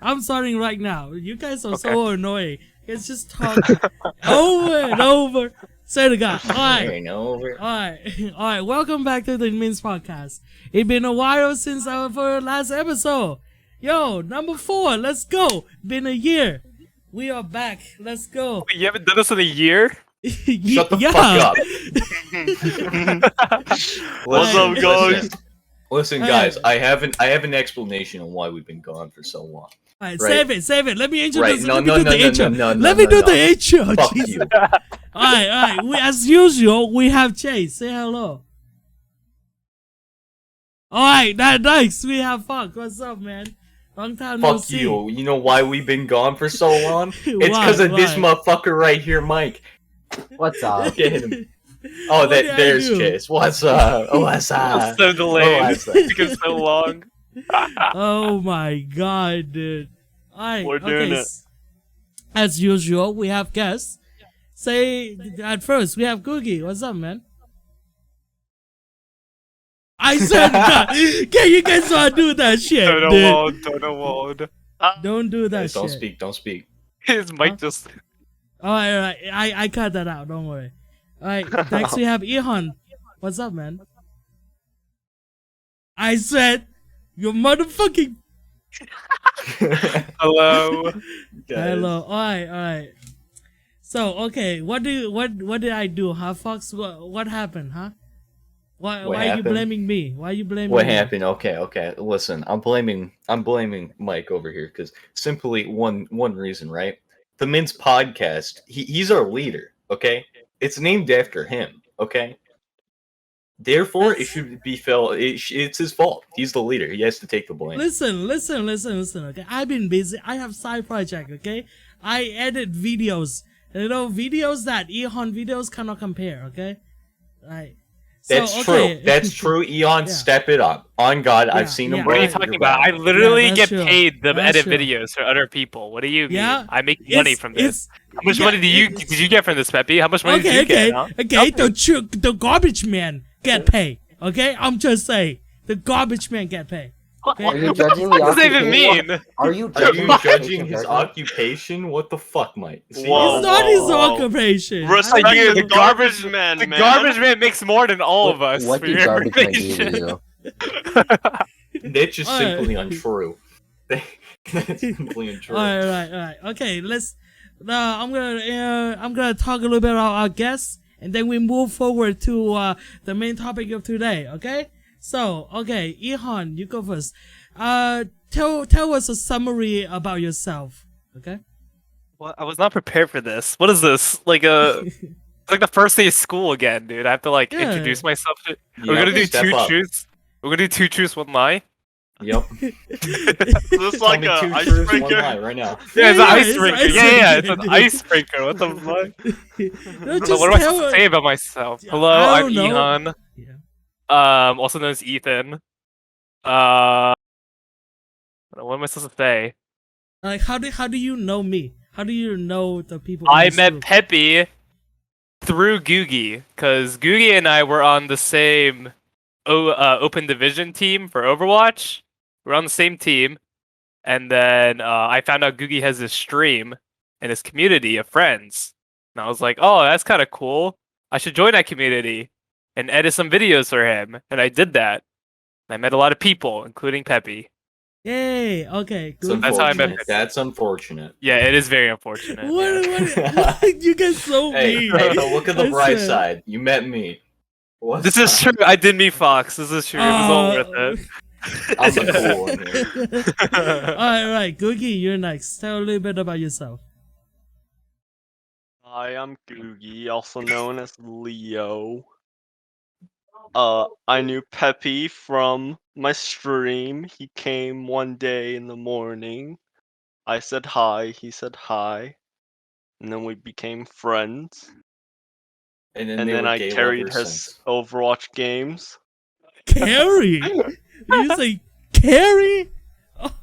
I'm starting right now. You guys are so annoying. It's just talk over and over. Say the guy. Alright. Welcome back to the Min's podcast. It's been a while since our last episode. Yo, number 4. Let's go. Been a year. We are back. Let's go. Wait, you haven't done this in a year? Shut the fuck up. What's up, guys? Listen, guys. I have an explanation on why we've been gone for so long. Alright, save it. Let me introduce. No. Let me do the intro. Fuck Jesus. you. Alright. As usual, we have Chase. Say hello. Alright, nice. We have Fox. What's up, man? Long time no see. Fuck you. You know why we've been gone for so long? It's because of this motherfucker right here, Mike. What's up? Get him. Oh, there's Chase. What's up? What's up? I'm so delayed. It's taking so long. Oh my god, dude. Alright, We're doing it. As usual, we have guests. Say, at first, we have Googgy. What's up, man? I said, can you guys not do that shit, Don't do that Hey, shit. Don't speak. His mic just... Alright. I cut that out. Don't worry. Alright, next we have Ehon. What's up, man? I said, you motherfucking... Hello. Hello. Alright. So, okay, what did I do, huh, Fox? What happened, huh? Why are you blaming me? Why are you blaming What me? happened? Okay. Listen, I'm blaming Mike over here because simply one reason, right? The Min's podcast. He's our leader. Okay, it's named after him. Okay. Therefore, it should be felt. It's his fault. He's the leader. He has to take the blame. Listen. Okay, I've been busy. I have side project. Okay, I edit videos. Videos that Ehon videos cannot compare. Okay, right. That's true. That's true. Ehon, step it up. On God, I've seen him. What are you talking about? I literally get true. paid to That's edit true. videos for other people. What do you mean? Yeah, I make money from this. How much money did you get from this, Peppy? How much money did you get? Huh? Okay. The garbage man get paid. Okay, I'm just saying the garbage man get paid. Okay? Are you judging the What does that even mean? Are you judging his occupation? What the fuck, Mike? See, Whoa. It's not his occupation. Respect the garbage man. The garbage man makes more than all of us. What for do your garbage men do information. to you? That's just simply untrue. That's simply untrue. Alright. Okay, let's. I'm gonna talk a little bit about our guests, and then we move forward to the main topic of today. Okay. So, okay, Ehon, you go first. Tell us a summary about yourself. Okay. What? I was not prepared for this. What is this? Like the first day of school again, dude. I have to introduce myself. We're gonna do two truths. We're gonna do 2 truths, 1 lie. Yep. This like a 2 truths, 1 icebreaker. lie right now. Yeah, it's an icebreaker. icebreaker. Yeah, it's an icebreaker. What the fuck? No, What am I supposed to say about myself? Hello, I I'm don't know. Ehon. Yeah. Also known as Ethan. What am I supposed to say? Like, how do you know me? How do you know the people? I met Peppy through Googgy, because Googgy and I were on the same open division team for Overwatch. We're on the same team, and then I found out Googgy has this stream and his community of friends, and I was like, oh, that's kind of cool. I should join that community and edit some videos for him, and I did that. And I met a lot of people, including Peppy. Yay! Okay, It's good. That's how I met unfortunate. That's unfortunate. Yeah, it is very unfortunate. What? You guys so mean. Hey, but look at the I bright said- side. You met me. What's This is true. I did meet Fox. This is true. It was all worth it. I'm the cool one here. Alright, Googgy, you're next. Tell a little bit about yourself. Hi, I'm Googgy, also known as Leo. I knew Peppy from my stream. He came one day in the morning. I said hi, he said hi. And then we became friends. And And they then were I gay carried lovers his since. Overwatch games. Carrie? You say Carrie? Oh,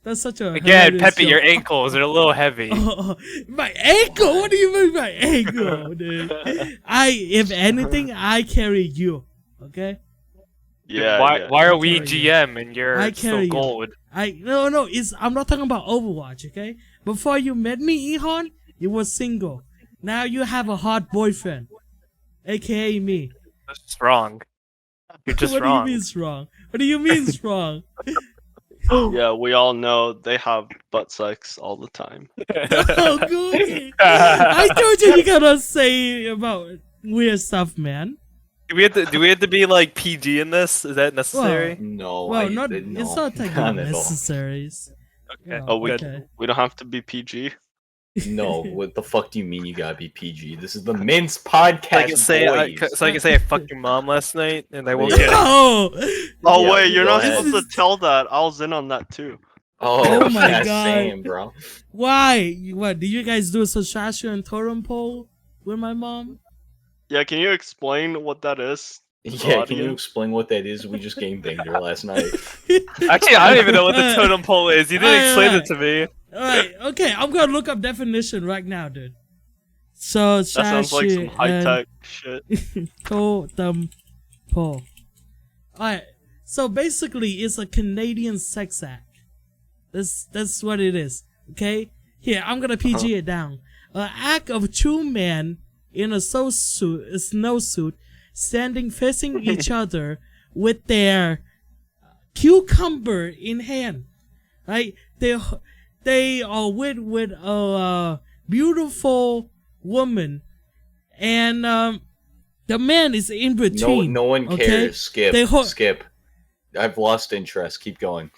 that's such a Again, hilarious Peppy, joke. your ankles are a little heavy. Oh, my ankle? What do you mean by ankle, dude? If anything, I carry you. Okay? Yeah, why yeah. why are I we carry you. GM and you're I still carry you. gold? No. I'm not talking about Overwatch. Okay. Before you met me, Ehon, you were single. Now you have a hot boyfriend, aka me. That's wrong. You're just What do you wrong. mean it's wrong? What do you mean it's wrong? Yeah, we all know they have butt sex all the time. Oh, Googly. I told you cannot say about weird stuff, man. Do we have to be like PG in this? Is that necessary? No, Well, no, it's not technically not at all. necessary. Okay. Oh, we okay. we don't have to be PG. No, what the fuck do you mean you gotta be PG? This is the Mince podcast, So I can say boys. so I can say I fucked your mom last night and I won't Yeah. get it. No! Oh Yeah, wait, you're go not ahead. supposed to tell that. I was in on that too. Oh, Oh my yeah, God. same, bro. Why? What? Did you guys do a Sasha and Totem pole with my mom? Yeah, can you explain what that is? Yeah, can you audience? explain what that is? We just game banged her last night. Actually, I don't even know what the totem pole is. You didn't explain it to me. Alright, okay, I'm gonna look up definition right now, dude. So, That sounds like some Sashi high and tech shit. Totem pole. Alright, so basically, it's a Canadian sex act. That's what it is. Okay, here I'm gonna PG it down. An act of two men in a snowsuit, standing facing each other with their cucumber in hand. Right? They are with a beautiful woman, and the man is in between. No one okay? cares. Skip. They Skip. I've lost interest. Keep going.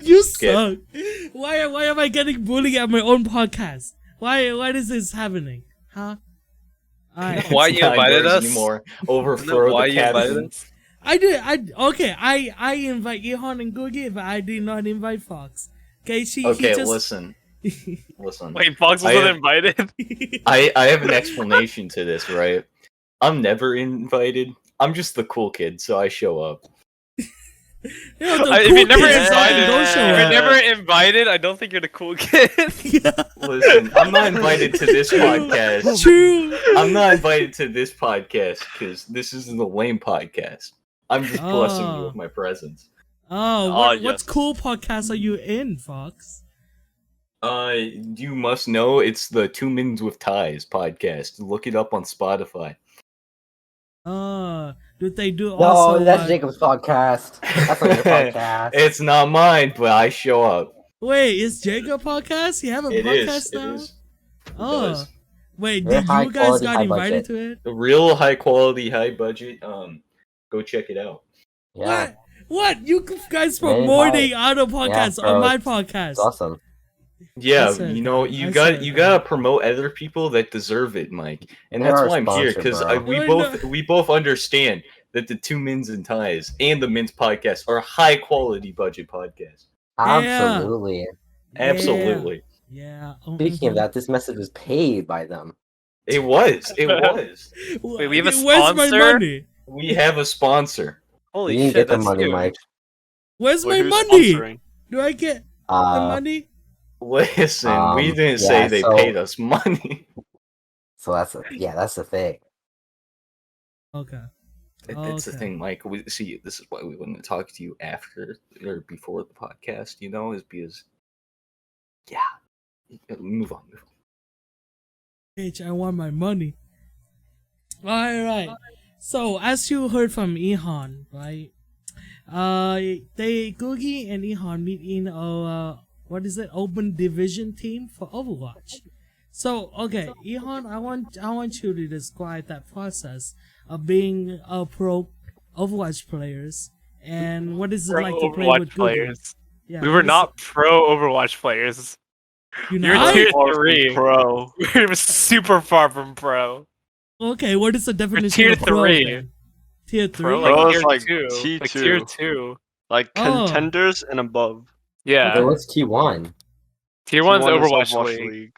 You Skip. suck. Why am I getting bullied at my own podcast? Why is this happening? Huh? Alright. Why It's you not invited yours us? anymore. Isn't Overthrow that why the you invited captain. us? I did. I invite Ehon and Googgy, but I did not invite Fox. Okay, he Okay, just... listen. Listen. Wait, Fox I wasn't have- invited? I have an explanation to this, right? I'm never invited. I'm just the cool kid, so I show up. You know, the If cool you're never kids invited, don't show if you're up. never invited, I don't think you're the cool kid. Listen, I'm not invited to this podcast. True. I'm not invited to this podcast because this isn't the lame podcast. I'm just blessing you Oh. with my presence. Oh, what yes. cool podcast are you in, Fox? You must know it's the Two Mins with Ties podcast. Look it up on Spotify. Do they do No, also? that's Jacob's podcast. That's not your podcast. It's not mine, but I show up. Wait, is Jacob podcast? You have a It podcast is. It now? is. It Oh, does. wait, Very did high you guys quality, got high invited budget. to it? A real high quality, high budget. Go check it out. Yeah, What? You guys Very promoting high. other podcasts bro, on my it's podcast? awesome. Yeah, Listen, you know, I you said gotta promote other people that deserve it, Mike, and They're that's our why I'm here sponsor, because bro. we both understand that the Two Mins and Ties and the Mins podcast are high quality budget podcasts. Absolutely. Absolutely, Yeah. Speaking of that, this message was paid by them. it was. Wait, we have a Where's my sponsor? money? We have a sponsor. Holy You didn't shit, get the that's money, huge. Mike. Where's Wait, my who's money? sponsoring? Do I get the Uh, money? Listen, we didn't say yeah, they so- paid us money. so that's the thing. Okay. It's the Okay. thing, Mike. This is why we wouldn't talk to you after or before the podcast. You know, is because move on. Bitch, I want my money. Alright. So, as you heard from Ehon, right? Googgy and Ehon meet in a, open division team for Overwatch. So, okay, Ehon, I want you to describe that process of being a pro Overwatch players and what is it Pro like to play Overwatch with Googgy? players. Yeah, We what were is not pro Overwatch players. it? You're not? tier Far from 3. pro. We're super far from pro. Okay, what is the definition tier of pro 3. then? Tier 3? Pro, Pro like is tier like 2. T2. Like tier 2. Like Oh. contenders and above. Yeah. Okay, what's T1? Tier 1's T1 is Overwatch League.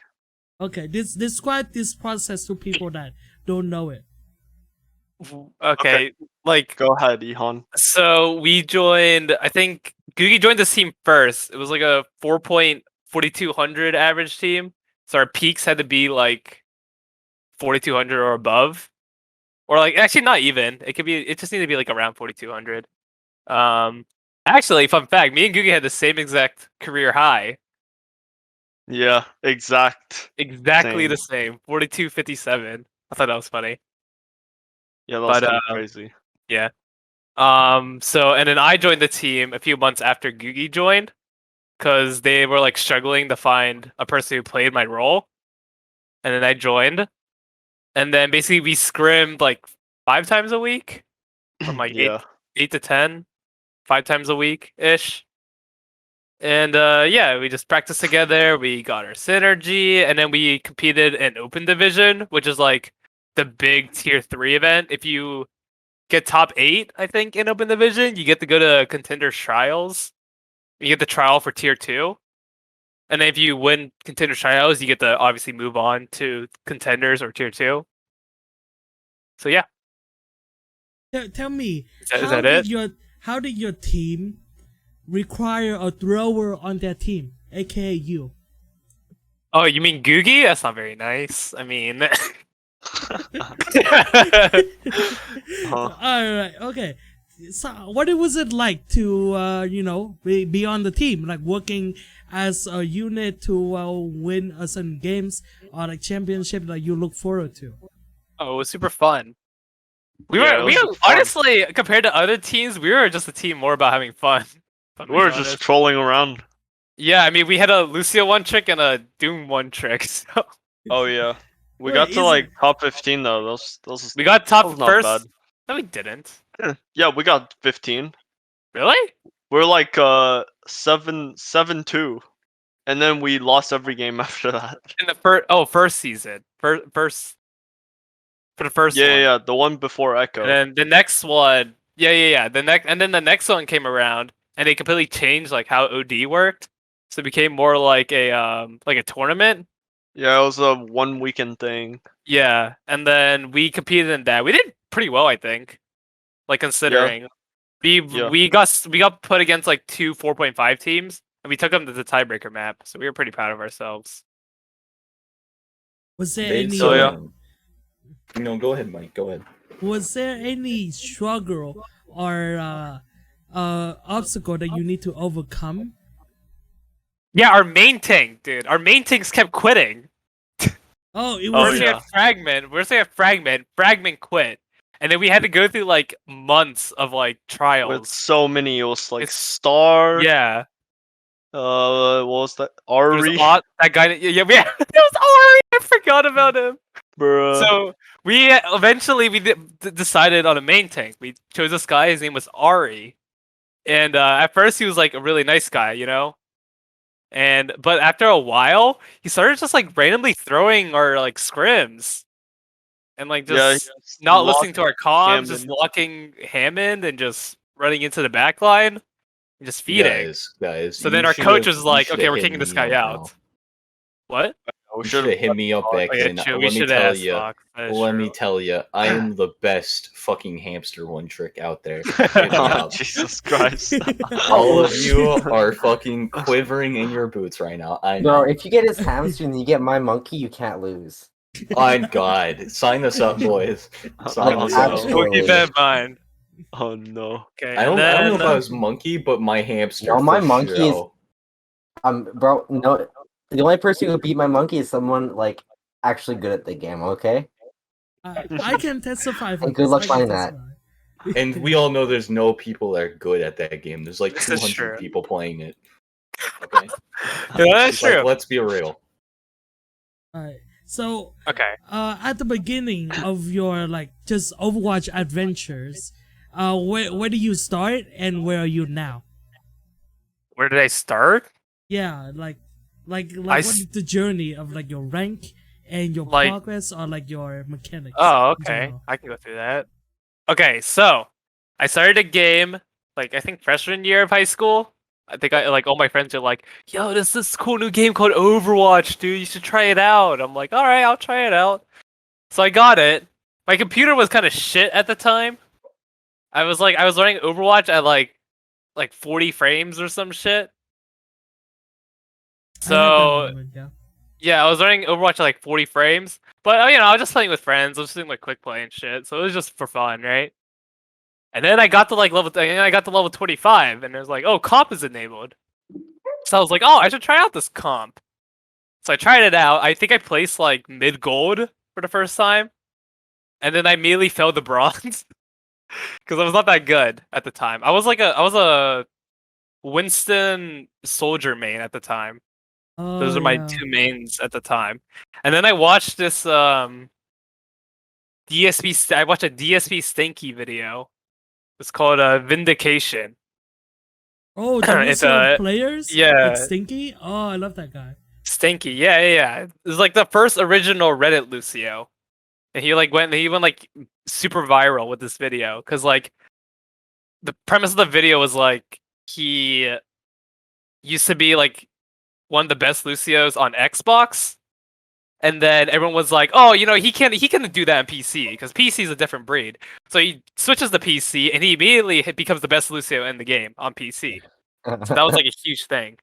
Okay, describe this process to people that don't know it. Okay, like, Go ahead, Ehon. so we joined, I think, Googgy joined this team first. It was like a 4.4200 average team. So our peaks had to be like 4200 or above. or like actually not even. It could be. It just needed to be like around 4,200. Actually, fun fact: me and Googgy had the same exact career high. Yeah, Exactly Same. the same. 42.57. I thought that was funny. Yeah, that's But kind of crazy. yeah. So and then I joined the team a few months after Googgy joined, because they were like struggling to find a person who played my role, and then I joined, and then basically we scrimmed like 5 times a week, from like Yeah. 8 to 10, 5 times a week ish. And yeah, we just practiced together. We got our synergy, and then we competed in Open Division, which is like the big tier 3 event. If you get top 8, I think, in Open Division, you get to go to Contenders Trials. You get the trial for tier 2, and then if you win Contenders Trials, you get to obviously move on to Contenders or tier 2. So yeah, Tell me, is that it? how did your team require a thrower on their team, aka you? Oh, you mean Googie? That's not very nice. I mean, Alright, okay. So what was it like to be on the team, like working as a unit to win some games or like championship that you look forward to? oh, it was super fun. We Yeah, were it we was were fun. honestly, compared to other teams, we were just a team more about having fun. if I'm We were being just honest. trolling around. Yeah, I mean, we had a Lucio one trick and a Doom one trick. So Oh yeah. We Wait, got to is like it- top 15 though. Those we got that top was not first. bad. No, we didn't. Yeah, we got 15. Really? We're like 7-2. And then we lost every game after that. In the first season, first for the first one. Yeah, the one before Echo. And then the next one, yeah. The next one came around, and they completely changed like how OD worked. So it became more like a tournament. Yeah, it was a 1 weekend thing. Yeah, and then we competed in that. We did pretty well, I think. Like considering Yeah. we got put against like 2 4.5 teams, and we took them to the tiebreaker map. So we were pretty proud of ourselves. Was there They any So, yeah. No, go ahead, Mike. Go ahead. was there any struggle or obstacle that you need to overcome? Yeah, our main tank, dude. Our main tanks kept quitting. Oh, it Oh, was We're yeah. saying Fragment. We're saying Fragment quit, and then we had to go through like months of like With trials. so many, it was like It's- Star. Yeah, What was that? it was Ari. that guy. Yeah, it was Ari. I forgot about him. Bruh. So we eventually decided on a main tank. We chose this guy. His name was Ari, and at first he was like a really nice guy, you know. But after a while, he started just like randomly throwing our like scrims, and like Yeah, just he just not listening to our comms, just Hammond. locking Hammond and just running into the back line and just feeding. Guys. So you then our should've- coach was you like, should've "Okay, we're hit kicking this me guy up out." now. What? We You should have hit me up back Oh yeah, then. true. We Let me should tell ask you. Fox. That is Let me true. tell you, I am the best fucking hamster one trick out there. Hit me Oh, up. Jesus Christ. All of you are fucking quivering in your boots right now. I Bro, know. if you get his hamster and you get my monkey, you can't lose. My God, sign us up, boys. Sign Oh, us no. up. Actually- We'll keep that in mind. Oh no. Okay. I don't and know then, about his monkey, but my hamster. No, my for monkey is- sure. Bro, no, the only person who beat my monkey is someone like actually good at the game. Okay, I can testify for and good this. luck I can finding that. testify. And we all know there's no people that are good at that game. There's like This is 200 true. people playing it. Okay, Yeah, that's Like, true. let's be real. Alright, so Okay. at the beginning of your like just Overwatch adventures, where do you start and where are you now? Where did I start? Yeah, like I what s- is the journey of like your rank and your Like- progress or like your mechanics? Oh, in okay. general? I can go through that. Okay, so I started a game like I think freshman year of high school. I think all my friends are like, "Yo, there's this cool new game called Overwatch, dude. You should try it out." I'm like, "All right, I'll try it out." So I got it. My computer was kind of shit at the time. I was running Overwatch at like 40 frames or some shit. I had that So moment, yeah. Yeah, I was running Overwatch at like 40 frames, but I was just playing with friends. I was just doing like quick play and shit, so it was just for fun, right? And then I got to like level 25, and it was like, oh, comp is enabled. So I was like, oh, I should try out this comp. So I tried it out. I think I placed like mid gold for the first time, and then I immediately fell to bronze because I was not that good at the time. I was a Winston soldier main at the time. Oh Those are my yeah. two mains at the time. And then I watched this I watched a DSP Stinky video. It's called Vindication. Oh, the It's Lucio players. Like yeah, Stinky. Oh, I love that guy. Stinky. Yeah. It was like the first original Reddit Lucio. And he went like super viral with this video cuz like the premise of the video was like he used to be like one of the best Lucios on Xbox. And then everyone was like, "Oh, he can't do that on PC because PC is a different breed." So he switches to PC, and he immediately becomes the best Lucio in the game on PC. So that was like a huge thing.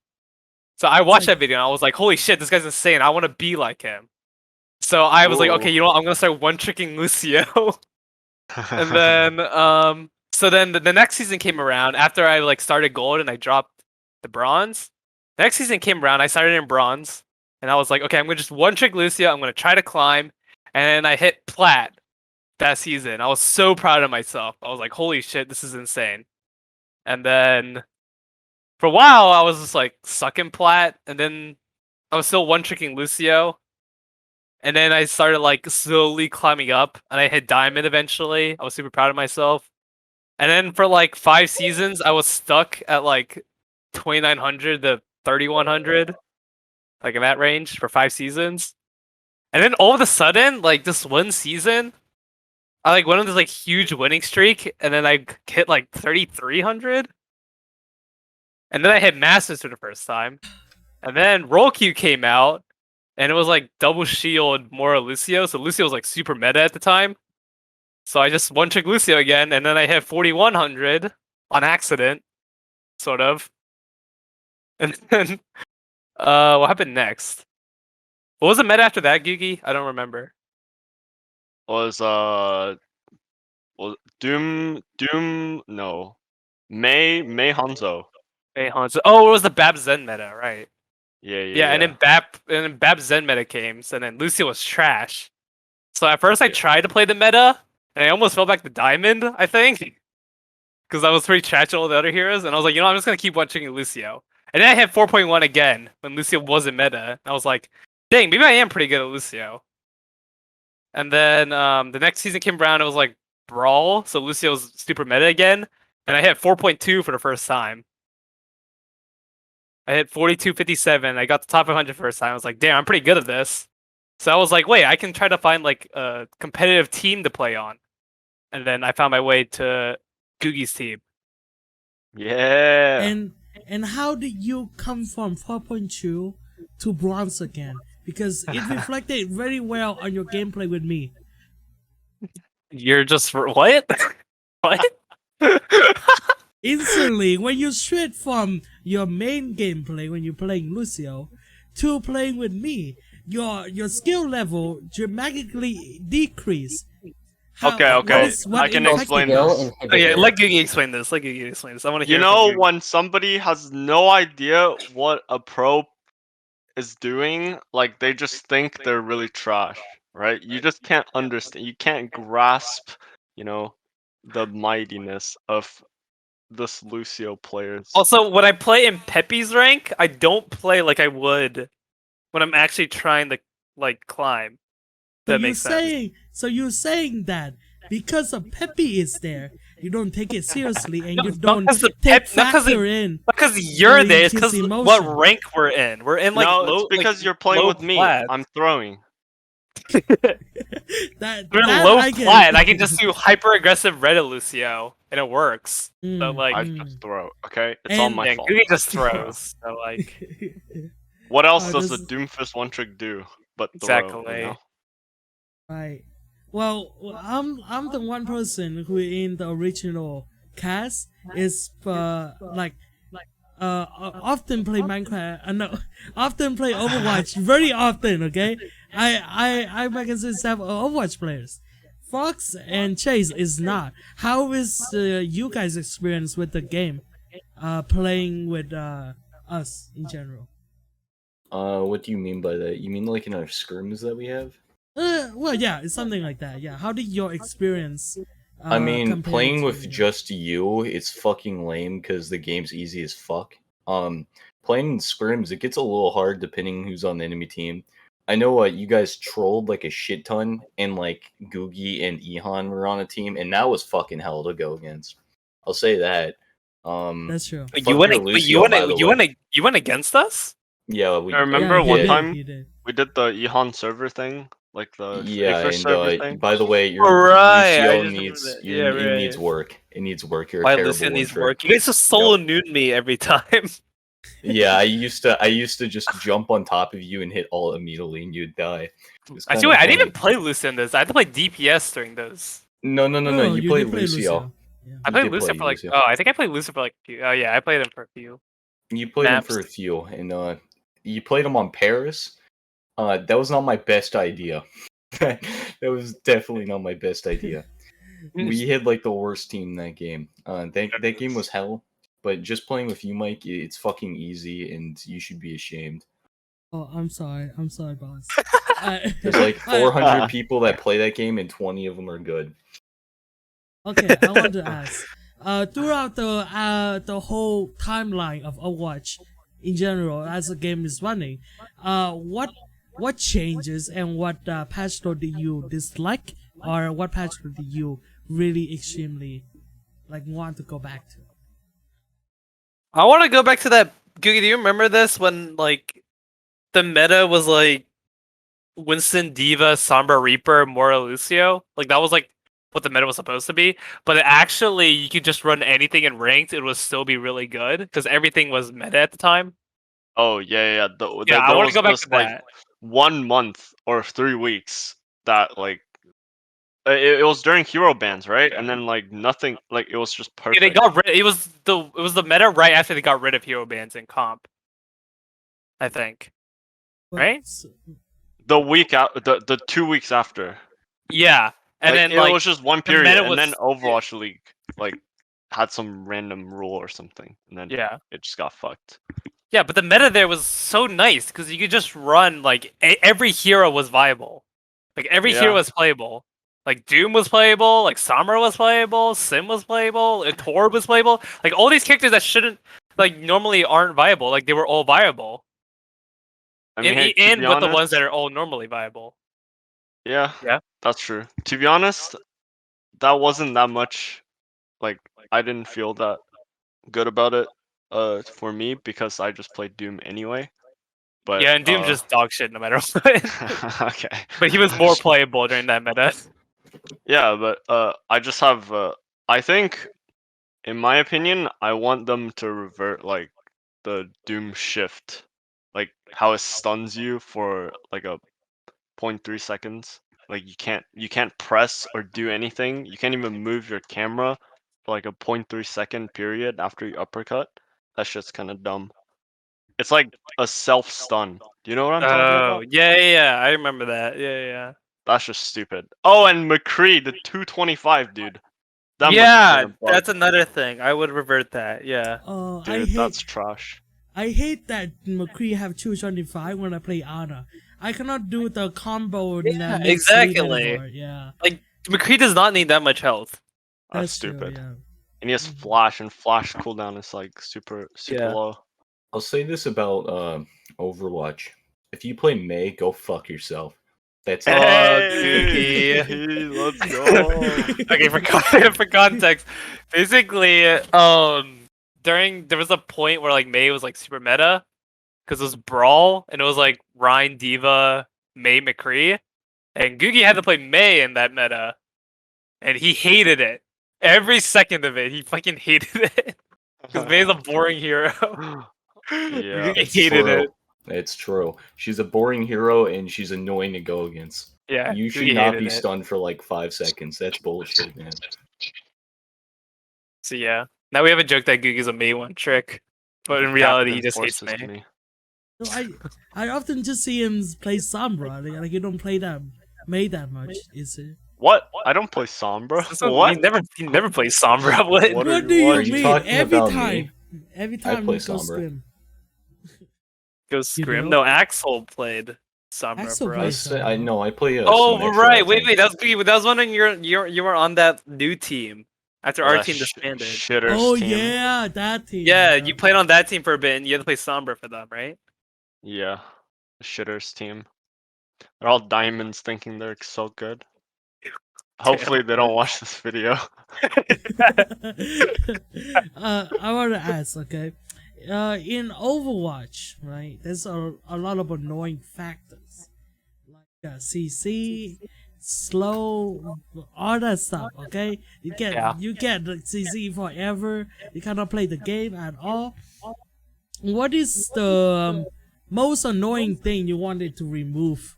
So I watched that video, and I was like, "Holy shit, this guy's insane! I want to be like him." So I was like, "Okay, you know what? I'm gonna start one tricking Lucio." And then, so then the next season came around after I like started gold and I dropped the bronze. The next season came around, I started in bronze. And I was like, okay, I'm gonna just one trick Lucio. I'm gonna try to climb, and I hit plat that season. I was so proud of myself. I was like, holy shit, this is insane. And then for a while, I was just like sucking plat, and then I was still one tricking Lucio. And then I started like slowly climbing up, and I hit diamond eventually. I was super proud of myself. And then for like 5 seasons, I was stuck at like 2900 to 3100. Like in that range for 5 seasons. And then all of a sudden, like this one season, I like went on this like huge winning streak, and then I hit like 3300. And then I hit Masters for the first time. And then Roll Q came out, and it was like double shield more Lucio, so Lucio was like super meta at the time. So I just one trick Lucio again, and then I hit 4100 on accident, sort of. And then what happened next? What was the meta after that, Googie? I don't remember. Was Doom no. May Hanzo. Hey, Hanzo. Oh, it was the Bab Zen meta, right? Yeah. And then Bab Zen meta came, so then Lucio was trash. So at first I Yeah. tried to play the meta, and I almost fell back to Diamond, I think. Because I was pretty trash at all the other heroes, and I was like, I'm just gonna keep watching Lucio. And then I hit 4.1 again when Lucio wasn't meta. And I was like, dang, maybe I am pretty good at Lucio. And then the next season came around, it was like Brawl, so Lucio was super meta again, and I hit 4.2 for the first time. I hit 42.57. I got the top 100 first time. I was like, damn, I'm pretty good at this. So I was like, wait, I can try to find like a competitive team to play on. And then I found my way to Googie's team. Yeah. And how did you come from 4.2 to bronze again? Because it reflected very well on your gameplay with me. You're just what? What? Instantly, when you switch from your main gameplay when you're playing Lucio to playing with me, your skill level dramatically decrease. Okay. I can explain this. Oh, yeah, let Googie explain this. I want to hear. You know, when somebody has no idea what a pro is doing, like they just think they're really trash, right? You just can't understand. You can't grasp, the mightiness of this Lucio players. Also, when I play in Peppy's rank, I don't play like I would when I'm actually trying to like climb. That makes sense. So you're saying that because a Peppy is there, you don't take it seriously and you don't factor in. Because you're there, it's his because what emotion. rank we're in. We're in like No, low, it's because like, you're playing low with me. plat. I'm throwing. We're in low plat. I can just do hyper aggressive Reddit Lucio, and it works. So like, I just throw. Okay, it's all my yeah, fault. Googie just throws. So like, What else does this a Doomfist one trick do? But throw, exactly. Right. Well, I'm the one person who in the original cast is like often play Minecraft. No, often play Overwatch. Very often. Okay, I consider myself Overwatch players. Fox and Chase is not. How is you guys' experience with the game? Playing with us in general. What do you mean by that? You mean like in our scrims that we have? Well, yeah, it's something like that. Yeah. How did your experience? I mean, compare playing to, with just you, it's fucking lame because the game's easy as fuck. Playing in scrims, it gets a little hard depending who's on the enemy team. I know you guys trolled like a shit ton, and like Googgy and Ehon were on a team, and that was fucking hell to go against. I'll say that. That's true. Fuck You went. your But Lucio, by the way. You went against us. Yeah, we. I remember Yeah, he one did, time he did. we did the Ehon server thing, like the Yeah, Acer and server thing. by the way, your Right, I Lucio just needs remember that. your Yeah, it needs right. work. It needs work. You're a Why terrible Lucian one needs trick. work? You guys just solo nude me every time. Yeah, I used to just jump on top of you and hit all immediately, and you'd die. It was Actually, kinda wait, I didn't funny. even play Lucian this. I had to play DPS during those. No. No, You you played did play Lucio. Yeah. I You played did Lucian play for like. Lucio. Oh, I think I played Lucian for like a few. Oh yeah, I played him for a few. You played him Maps. for a few, and you played him on Paris. That was not my best idea. That was definitely not my best idea. We had like the worst team that game. That game was hell. But just playing with you, Mike, it's fucking easy, and you should be ashamed. Oh, I'm sorry, boss. There's like 400 people that play that game, and 20 of them are good. Okay, I want to ask. Throughout the whole timeline of Overwatch, in general, as the game is running, what changes and what patch code do you dislike, or what patch code do you really extremely like want to go back to? I want to go back to that. Googie, do you remember this when like the meta was like Winston, Diva, Sombra, Reaper, Mora, Lucio? Like that was like what the meta was supposed to be. But actually, you could just run anything in ranked; it would still be really good because everything was meta at the time. Oh yeah. Yeah, I There want was to go back just to like that. 1 month or 3 weeks that like it was during hero bans, right? And then like nothing, like it was just Yeah, perfect. they got rid. It was the meta right after they got rid of hero bans in comp. I think. Right? The week out, the 2 weeks after. Yeah, and Like, then it like was just one the period, meta and was then Overwatch League like had some random rule or something, and then yeah. it just got fucked. Yeah, but the meta there was so nice because you could just run like every hero was viable, like every hero Yeah. was playable. Like Doom was playable, like Summer was playable, Sim was playable, Torb was playable. Like all these characters that shouldn't like normally aren't viable, like they were all viable. I mean, hey, to And be with the ones honest, that are all normally viable. yeah, Yeah. that's true. To be honest, that wasn't that much. Like, I didn't feel that good about it. For me, because I just played Doom anyway. But Yeah, and Doom just dog shit no matter what. okay. But he was more playable during that meta. Yeah, but I just have I think, in my opinion, I want them to revert like the Doom shift, like how it stuns you for like a 0.3 seconds. Like you can't press or do anything. You can't even move your camera for like a 0.3 second period after you uppercut. That shit's kind of dumb. It's like a self stun. Do you know what I'm talking Oh, about? yeah, I remember that. Yeah. That's just stupid. Oh, and McCree, the 225 dude. That must have Yeah, been a bug. that's another thing. I would revert that. Yeah. Dude, that's trash. I hate that McCree have 225 when I play Ana. I cannot do the combo. Yeah, mid-sleep exactly. anymore. Yeah, Like McCree does not need that much health. That's true, stupid. yeah. And he has flash, and flash cooldown is like super Yeah. low. I'll say this about Overwatch. If you play Mei, go fuck yourself. That's it. Googie. Let's go. Okay, for context, basically, there was a point where like Mei was like super meta because it was Brawl and it was like Rhine, Diva, Mei, McCree, and Googie had to play Mei in that meta, and he hated it. Every second of it, he fucking hated it because Mei's a boring hero. Yeah. He hated it. It's true. She's a boring hero and she's annoying to go against. Yeah, You should Googie not hated be it. stunned for like 5 seconds. That's bullshit, man. So yeah, now we have a joke that Googie's a Mei one trick. But in The reality, he captain just hates forces me. So I often just see him play Sombra. Like you don't play that May that much, is it? What? I don't play Sombra. So What? He never plays Sombra. What? What do you are you mean? talking Every about time, me? every I time play you go Sombra. scrim. Goes You scrim. know? No, Axel played Sombra Axel for I, plays us. say, I Sombra. know I play. Oh Symmetra, right, I wait, think. that was when you were on that new team after Oh, our that team disbanded. shitters Oh team. yeah, that team. Yeah, you played on that team for a bit, and you had to play Sombra for them, right? Yeah, the shitters team. They're all diamonds, thinking they're so good. Hopefully, they don't watch this video. I want to ask, okay, in Overwatch, right? There's a lot of annoying factors, like CC, slow, all that stuff. Okay, you get the CC forever. You cannot play the game at all. What is the most annoying thing you wanted to remove?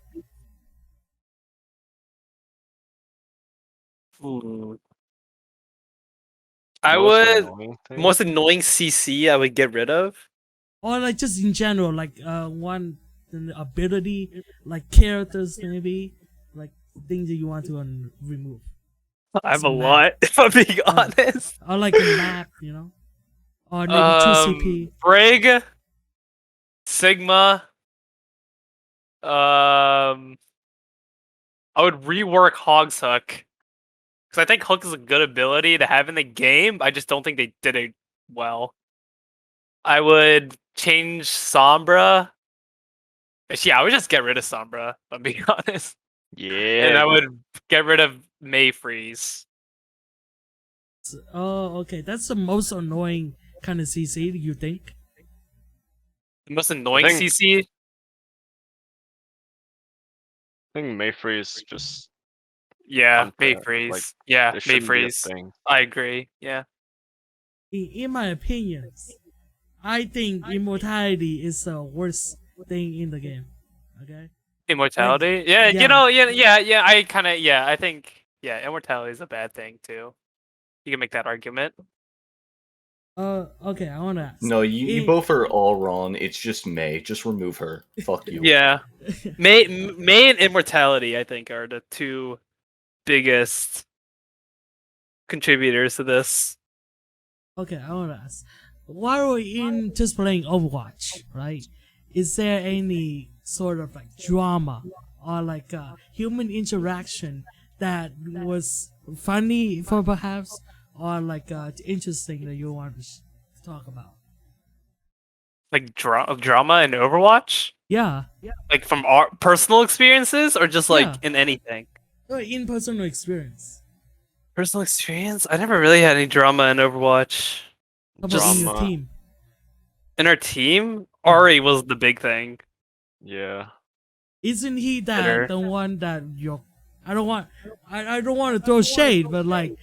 I Most would annoying thing? most annoying CC I would get rid of. Or like just in general, like one ability, like characters maybe, like things that you want to remove. I have a Some lot, if I'm being Uh, honest. Or like a map, you know? Or maybe 2CP. Brig, Sigma. I would rework Hog's Hook. Because I think Hook is a good ability to have in the game. I just don't think they did it well. I would change Sombra. Actually, yeah, I would just get rid of Sombra, if I'm being honest. Yeah. And I would get rid of Mayfreeze. Oh, okay. That's the most annoying kind of CC, you think? The most annoying think- CC? I think Mayfree is just. Yeah, unfair, Mayfreeze. like, Yeah, it shouldn't be a Mayfreeze. thing. I agree. Yeah. In my opinion, I think immortality is the worst thing in the game. Okay? Immortality? Yeah, yeah. you know, yeah, I kind of, yeah, I think, yeah, immortality is a bad thing, too. You can make that argument. Okay, I want to ask. No, you both are all wrong. It's just May. Just remove her. Fuck you. Yeah. May and immortality, I think, are the two biggest contributors to this. Okay, I want to ask. While we're in just playing Overwatch, right? Is there any sort of like drama or like human interaction that was funny for perhaps, or like interesting that you want to talk about? Like drama in Overwatch? Yeah, Like from our personal experiences, or just like Yeah. in anything? in personal experience. Personal experience? I never really had any drama in Overwatch. How about in your Drama. team? In our team, Ari was the big thing. Yeah. Isn't he Bitter. the one that you're? I don't want to throw shade, but like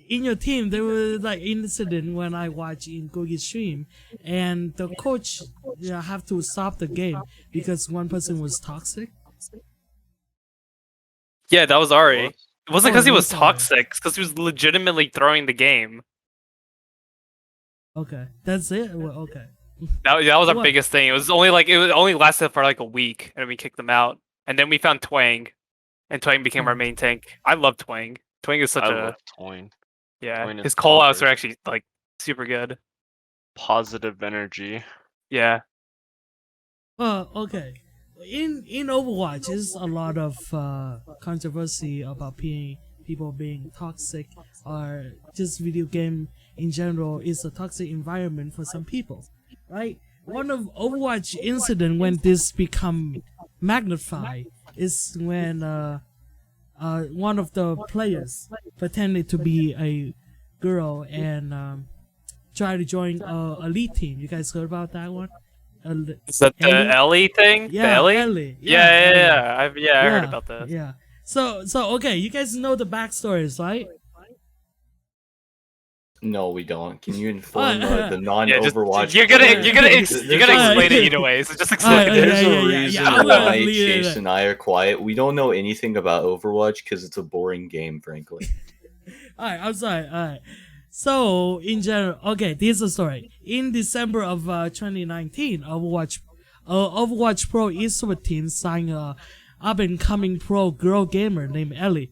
in your team there was like incident when I watched in Googie's stream, and the coach have to stop the game because one person was toxic. Yeah, that was Ari. It wasn't Oh, because he it was was Ari. toxic, it's because he was legitimately throwing the game. Okay, that's it. Well, okay. That was our What? biggest thing. It was only lasted for like a week, and we kicked them out. And then we found Twang, and Twang became our Hmm. main tank. I love Twang. Twang is such I a love Toyn. yeah. Twang is His callouts bonkers. are actually like super good. Positive energy. Yeah. Okay. In Overwatch, there's a lot of controversy about people being toxic, or just video game in general is a toxic environment for some people, right? One of Overwatch incident when this become magnified is when one of the players pretended to be a girl and tried to join a elite team. You guys heard about that one? Is that the Ellie thing? The Yeah, Ellie? Ellie. Yeah. Ellie. I heard about that. Yeah. So okay, you guys know the backstories, right? No, we don't. Can you inform the Yeah, non-Overwatch? you're gonna players? explain it either way. So just explain Yeah, it. There's a yeah, reason I'm gonna why leave it Chase at- and I are quiet. We don't know anything about Overwatch because it's a boring game, frankly. Alright, I'm sorry. Alright. So in general, okay, this is a story. In December of 2019, Overwatch Pro esports team signed a up-and-coming pro girl gamer named Ellie.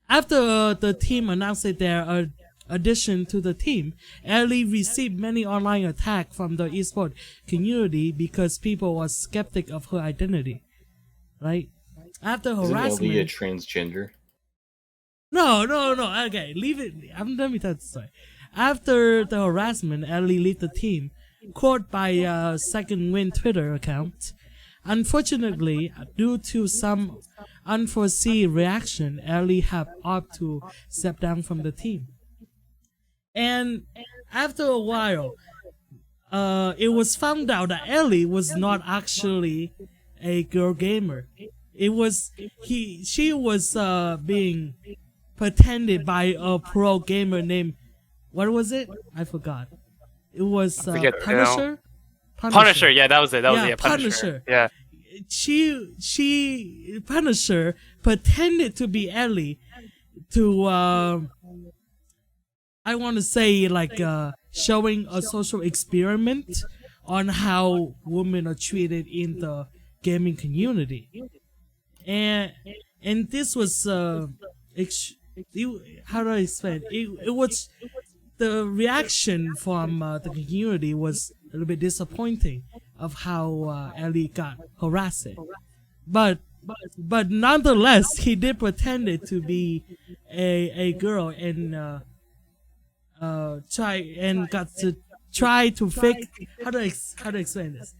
After the team announced their addition to the team, Ellie received many online attacks from the esports community because people were skeptic of her identity. Right? After Isn't harassment. Ellie a transgender? No. Okay, leave it. Let me tell the story. After the harassment, Ellie left the team, quote by a Second Win Twitter account. Unfortunately, due to some unforeseen reaction, Ellie have opted to step down from the team. And after a while, it was found out that Ellie was not actually a girl gamer. She was being pretended by a pro gamer named, what was it? I forgot. It was Punisher? Punisher, yeah, that was it. Yeah, Punisher. Punisher. Yeah. She Punisher pretended to be Ellie to I want to say like showing a social experiment on how women are treated in the gaming community. And this was how do I explain? It was the reaction from the community was a little bit disappointing of how Ellie got harassed. But nonetheless, he did pretended to be a girl and try to fake how to explain this,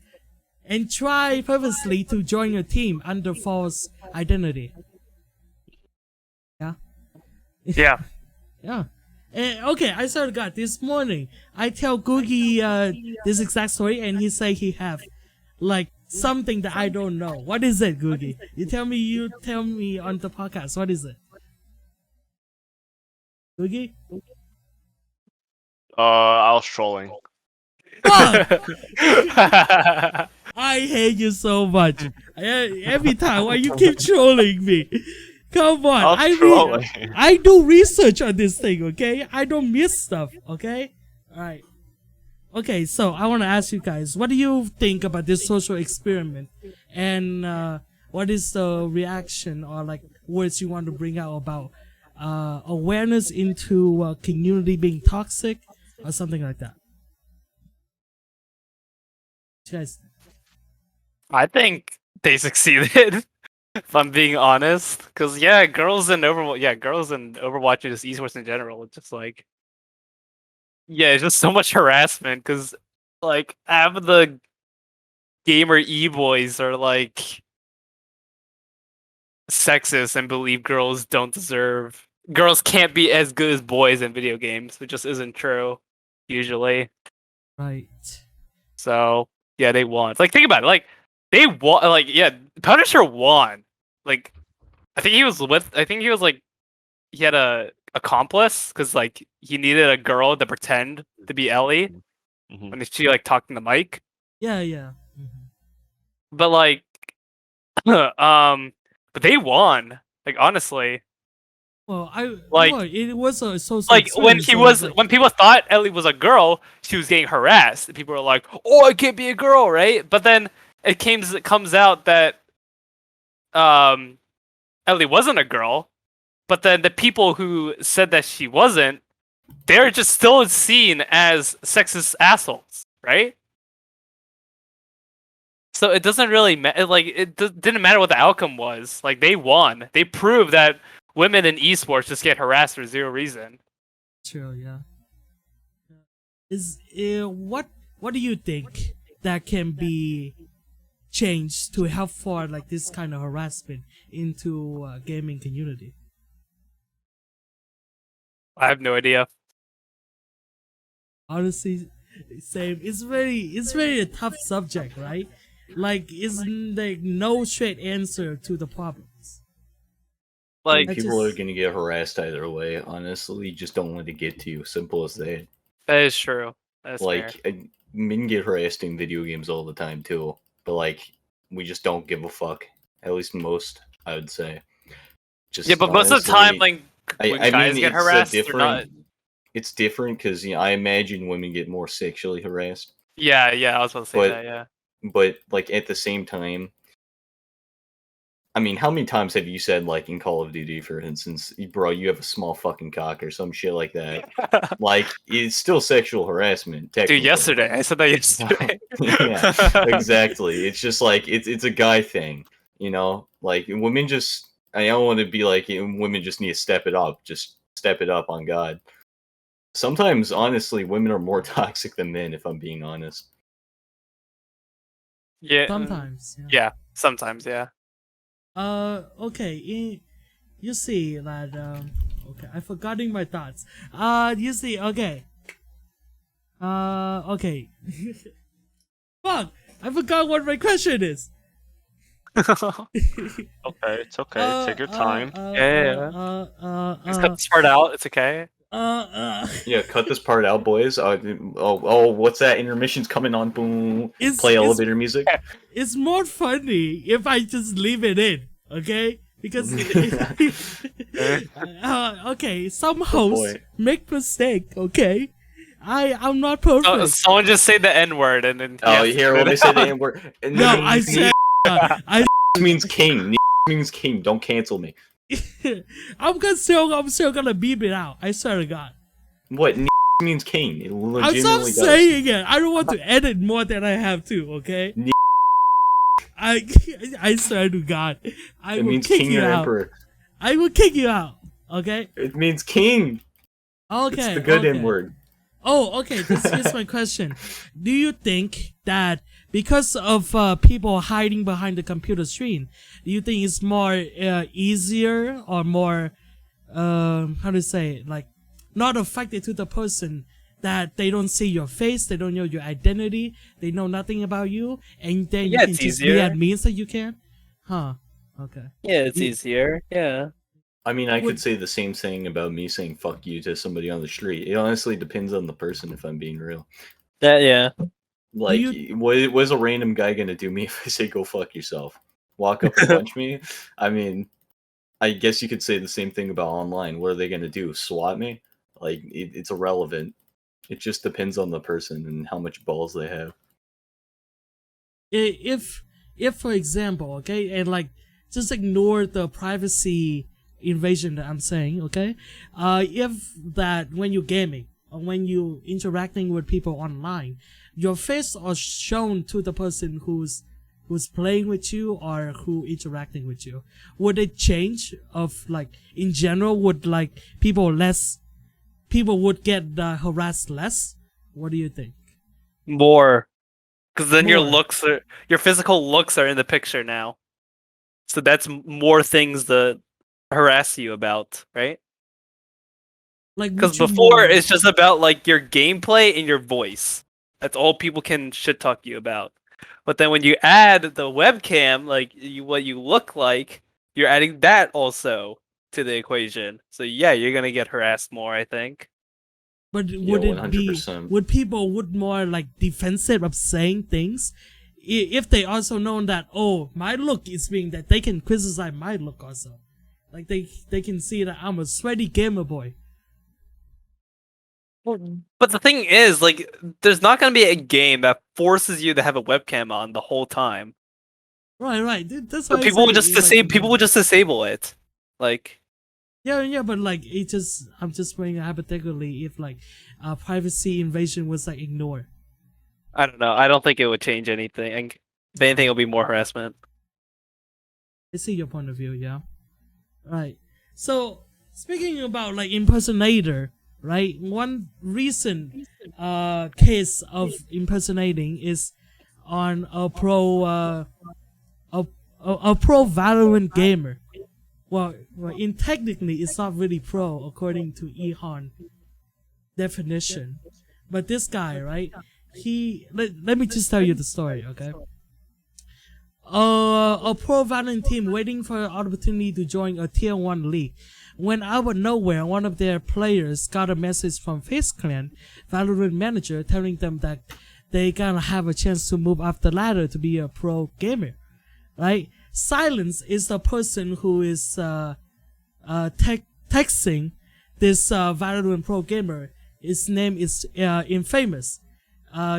and try purposely to join a team under false identity. Yeah. Yeah. Yeah. And, okay, I sort of got this morning. I tell Googgy this exact story, and he say he have like something that I don't know. What is it, Googgy? You tell me on the podcast. What is it? Googgy? I was trolling. Fuck! I hate you so much. Every time, why you keep trolling me? Come on, I do research on this thing, okay? I don't miss stuff, okay? Alright. Okay, so I want to ask you guys, what do you think about this social experiment? And what is the reaction or like words you want to bring out about awareness into community being toxic or something like that? You guys, I think they succeeded. If I'm being honest, because girls in Overwatch and just esports in general, it's just like, it's just so much harassment. Because like half of the gamer e-boys are like sexist and believe girls can't be as good as boys in video games, which just isn't true usually. right. So yeah, they won. Like think about it, like they won. Like Punisher won. Like I think he was like he had a accomplice because like he needed a girl to pretend to be Ellie when she like talked in the mic. Yeah. Mm-hmm. But like, but they won. Like honestly. Well, it was a social like when people thought Ellie was a girl, she was getting harassed. People were like, "Oh, I can't be a girl," right? But then it comes out that Ellie wasn't a girl. But then the people who said that she wasn't, they're just still seen as sexist assholes, right? So it doesn't really matter. Like didn't matter what the outcome was. Like they won. They proved that women in esports just get harassed for zero reason. True, yeah. What do you think that can be changed to help for like this kind of harassment into gaming community? I have no idea. Honestly, same. It's very a tough subject, right? Like, isn't there no straight answer to the problems? Like people are gonna get harassed either way. Honestly, you just don't want to get to you. Simple as that. That is true. That's like fair. Men get harassed in video games all the time too, but like we just don't give a fuck. At least most, I would say. Just but most of the time, like when guys get harassed, it's it's different because I imagine women get more sexually harassed. Yeah, I was about to say But- that. Yeah. But like at the same time, I mean, how many times have you said like in Call of Duty, for instance, bro, you have a small fucking cock or some shit like that? Like it's still sexual harassment. Dude, Technically. yesterday I said that yesterday. Yeah, exactly. It's just like it's a guy thing, Like women just. I don't want to be like women just need to step it up. Just step it up on God. Sometimes, honestly, women are more toxic than men. If I'm being honest. Yeah. Sometimes. Yeah. Sometimes. Yeah. Okay. You see that. Okay, I'm forgetting my thoughts. You see. Okay. Okay. Fuck! I forgot what my question is. Okay, it's okay. Take your time. Just cut this part out. It's okay. Yeah, cut this part out, boys. What's that? Intermission's coming on. Boom. Play elevator music. It's more funny if I just leave it in, okay? Because okay, some hosts make mistake, okay? I'm not perfect. Someone just say the N word and then. Oh, here, let me say the N word. No, I said I means king. Means king. Don't cancel me. I'm still gonna beep it out. I swear to God. What means king? It I'm legitimately stop saying it. I don't want to edit more than I have to. Okay. I swear to God, I will kick you out. Emperor. I will kick you out. Okay. It means king. Okay. It's the good okay. N word. Oh, okay. Here's my question. Do you think that because of people hiding behind the computer screen, do you think it's more easier or more, how to say, like, not affected to the person that they don't see your face, they don't know your identity, they know nothing about you, and then you can just be at means that you can? Huh. Okay. Yeah, it's easier. Yeah. I mean, I could say the same thing about me saying "fuck you" to somebody on the street. It honestly depends on the person, if I'm being real. Yeah. Like, what is a random guy gonna do me if I say "go fuck yourself"? Walk up and punch me? I mean, I guess you could say the same thing about online. What are they gonna do? Swat me? Like, it's irrelevant. It just depends on the person and how much balls they have. If for example, okay, and like, just ignore the privacy invasion that I'm saying, okay? If that when you're gaming or when you interacting with people online, your face are shown to the person who's playing with you or who interacting with you, would it change of like in general? Would like people would get harassed less? What do you think? More, because then More. your physical looks are in the picture now, so that's more things to harass you about, right? Like, Because before it's just about like your gameplay and your voice. That's all people can shit talk you about. But then when you add the webcam, like what you look like, you're adding that also to the equation. So yeah, you're gonna get harassed more, I think. But would it be? 100%. Would people would more like defensive of saying things, if they also know that my look is being that they can criticize my look also, like they can see that I'm a sweaty gamer boy. But the thing is, like, there's not gonna be a game that forces you to have a webcam on the whole time. Right. That's So why people will just disable it. Like, yeah, but like I'm just saying hypothetically if like privacy invasion was like ignored. I don't know. I don't think it would change anything. If anything, it'll be more harassment. I see your point of view, yeah. Right. So speaking about like impersonator, right? One recent case of impersonating is on a pro Valorant gamer. Well, in technically it's not really pro according to Ehon definition. But this guy, right? Let me just tell you the story, okay? A pro Valorant team waiting for an opportunity to join a tier 1 league. When out of nowhere, one of their players got a message from Faze Clan Valorant manager telling them that they gonna have a chance to move up the ladder to be a pro gamer, right? Silence is the person who is texting this Valorant pro gamer His name is Infamous.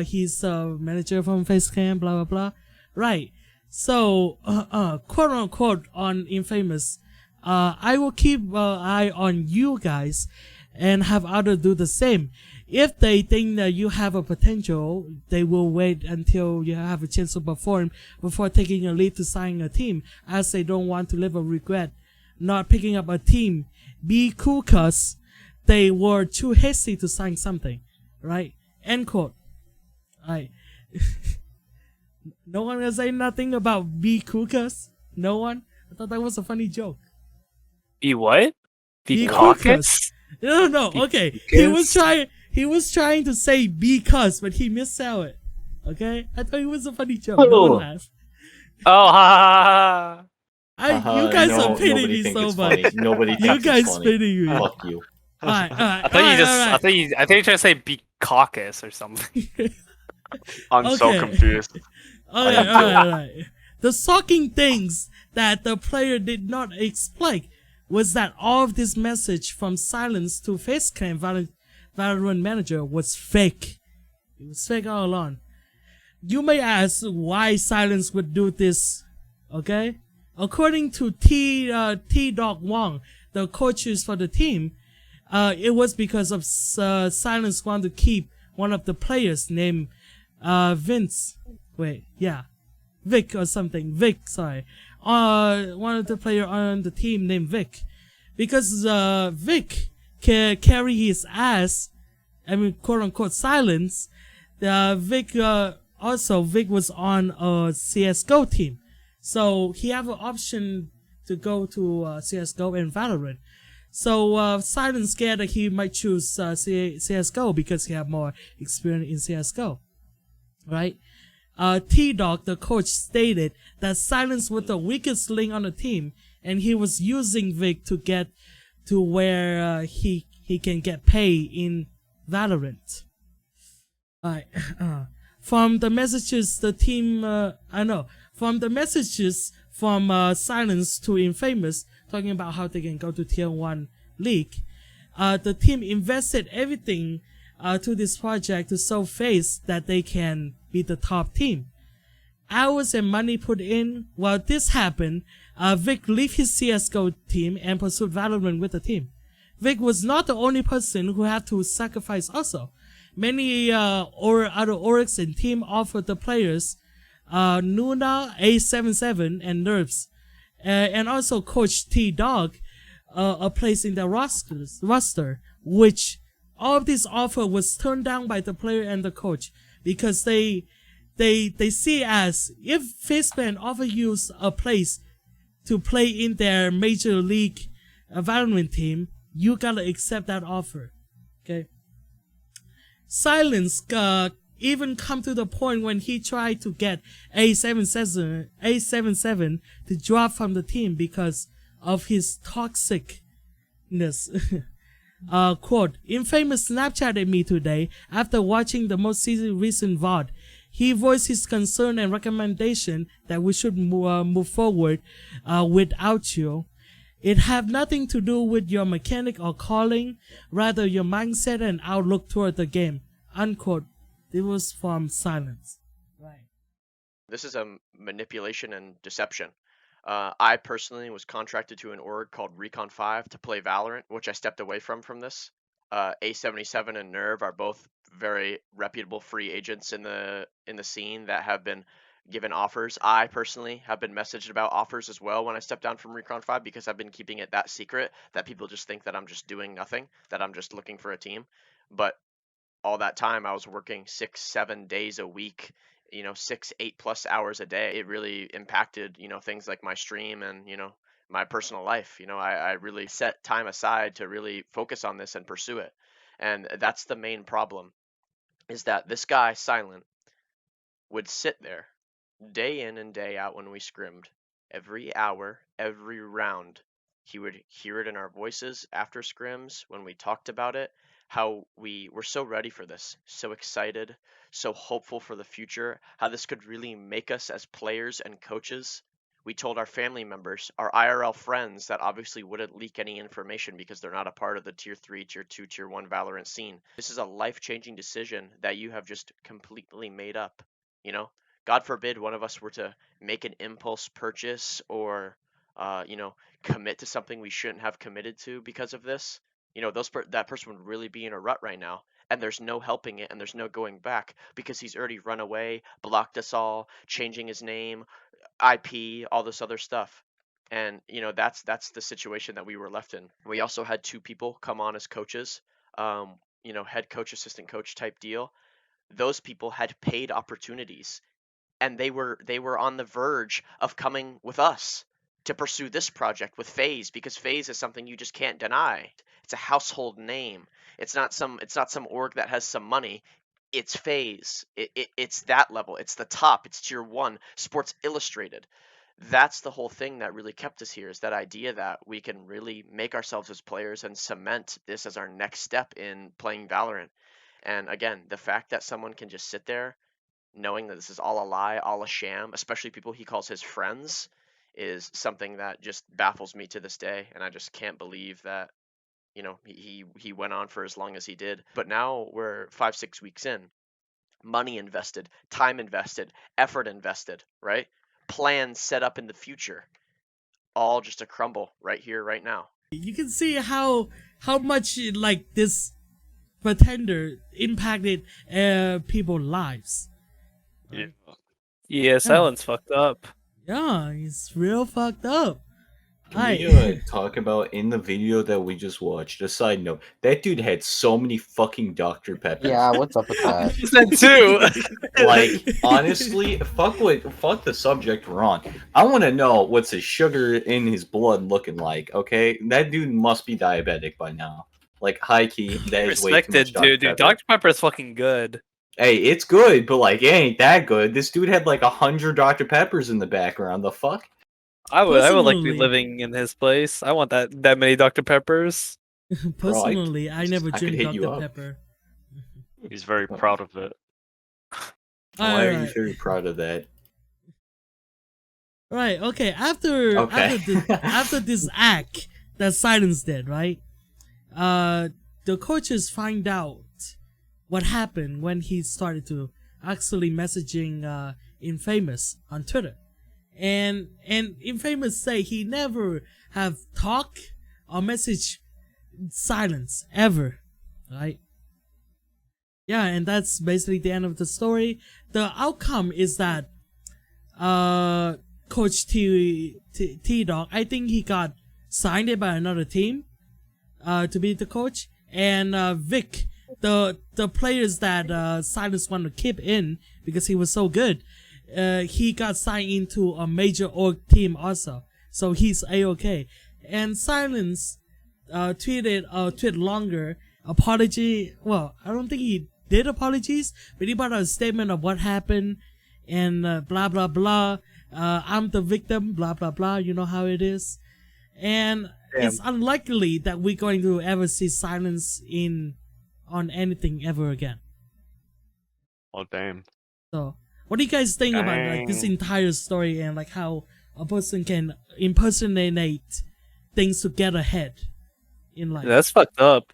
He's a manager from Faze Clan, blah blah blah. Right. So, quote unquote on Infamous, I will keep an eye on you guys and have others do the same. If they think that you have a potential, they will wait until you have a chance to perform before taking a lead to sign a team, as they don't want to live a regret not picking up a team. Be cool, cuz they were too hasty to sign something. Right? End quote. Right. No one gonna say nothing about be cool, cuz? No one? I thought that was a funny joke. Be what? Be Be cool, caucus? cuz. No, okay. He was trying to say because, but he missed out it. Okay? I thought it was a funny joke. No one laughed. Oh, ha ha ha. You guys are nobody pitying me thinks so it's much. funny. Nobody You thinks guys it's funny. pitying me. Fuck you. Alright, I thought you were trying to say be caucus or something. I'm so Okay. confused. Alright. The shocking things that the player did not expect was that all of this message from Silence to Faze Clan Valorant manager was fake. It was fake all along. You may ask why Silence would do this, okay? According to T-Dog Wong, the coaches for the team, it was because of Silence wanted to keep one of the players named Vic or something. Vic, sorry. One of the players on the team named Vic. Because Vic can carry his ass, I mean, quote unquote, Silence. Vic was on a CSGO team. So he have an option to go to CSGO and Valorant. So Silence scared that he might choose CSGO because he have more experience in CSGO. Right? T-Dog, the coach, stated that Silence was the weakest link on the team, and he was using Vic to get to where he can get paid in Valorant. From the messages the team, from the messages from Silence to Infamous, talking about how they can go to Tier 1 League, the team invested everything to this project to show Faze that they can be the top team. Hours and money put in. While this happened, Vic left his CSGO team and pursued Valorant with the team. Vic was not the only person who had to sacrifice also. Many other orgs and team offered the players Nuna, A77, and Nerves, and also Coach T-Dog a place in the roster, which all of this offer was turned down by the player and the coach because they see as if Faze Clan offer you a place to play in their major league Valorant team, you gotta accept that offer. Okay. Silence even come to the point when he tried to get A77 to drop from the team because of his toxicness. Quote, Infamous Snapchatted me today after watching the most recent VOD. He voiced his concern and recommendation that we should move forward without you. It have nothing to do with your mechanic or calling, rather your mindset and outlook toward the game. Unquote. It was from Silence. Right. This is a manipulation and deception. I personally was contracted to an org called Recon 5 to play Valorant, which I stepped away from this. A77 and Nerve are both very reputable free agents in the scene that have been given offers. I personally have been messaged about offers as well when I stepped down from Recon 5 because I've been keeping it that secret that people just think that I'm just doing nothing, that I'm just looking for a team. But all that time I was working 6-7 days a week, 6-8+ hours a day. It really impacted, things like my stream and, my personal life. I really set time aside to really focus on this and pursue it. And that's the main problem, is that this guy, Silent, would sit there day in and day out when we scrimmed. Every hour, every round, he would hear it in our voices after scrims when we talked about it, how we were so ready for this, so excited, so hopeful for the future, how this could really make us as players and coaches. We told our family members, our IRL friends that obviously wouldn't leak any information because they're not a part of the tier 3, tier 2, tier 1 Valorant scene. This is a life-changing decision that you have just completely made up, you know? God forbid one of us were to make an impulse purchase or, commit to something we shouldn't have committed to because of this. That person would really be in a rut right now. And there's no helping it and there's no going back because he's already run away, blocked us all, changing his name, IP, all this other stuff. And that's the situation that we were left in. We also had 2 people come on as coaches, head coach, assistant coach type deal. Those people had paid opportunities, and they were on the verge of coming with us to pursue this project with Faze, because Faze is something you just can't deny. It's a household name. It's not some org that has some money. It's Faze. It's that level. It's the top. It's tier 1. Sports Illustrated. That's the whole thing that really kept us here, is that idea that we can really make ourselves as players and cement this as our next step in playing Valorant. And again, the fact that someone can just sit there knowing that this is all a lie, all a sham, especially people he calls his friends, is something that just baffles me to this day. And I just can't believe that he went on for as long as he did. But now we're 5-6 weeks in, money invested, time invested, effort invested, right? Plans set up in the future, all just a crumble right here, right now. You can see how much like this pretender impacted people's lives. Yeah, Silence fucked up. Yeah, he's real fucked up. Can we talk about in the video that we just watched? A side note: that dude had so many fucking Dr. Peppers. Yeah, what's up with that? You said 2. Like, honestly, fuck the subject we're on. I want to know what's his sugar in his blood looking like. Okay, that dude must be diabetic by now. Like, high key, that is way too much Respected, Dr. dude. Dr. Pepper is fucking good. Hey, it's good, but like, it ain't that good. This dude had like 100 Dr. Peppers in the background. The fuck? I would like to be Personally- living in his place. I want that many Dr. Peppers. Personally, I never I could drink hit you Dr. up. Pepper. He's very proud of it. Why are you Alright. very proud of that? Right, okay, after this act that Silence did, right? The coaches find out what happened when he started to actually messaging Infamous on Twitter. And Infamous say he never have talked or message Silence ever, right? Yeah, and that's basically the end of the story. The outcome is that Coach T-Dog, I think he got signed by another team to be the coach, and Vic, the players that Silence wanted to keep in because he was so good, he got signed into a major org team also, so he's A-okay. And Silence tweeted a tweet longer apology. Well, I don't think he did apologies, but he put out a statement of what happened and blah blah blah. I'm the victim, blah blah blah. You know how it is, and it's unlikely that we're going to ever see Silence on anything ever again. Oh damn. So, what do you guys think about like this entire story and like how a person can impersonate things to get ahead in life? That's fucked up.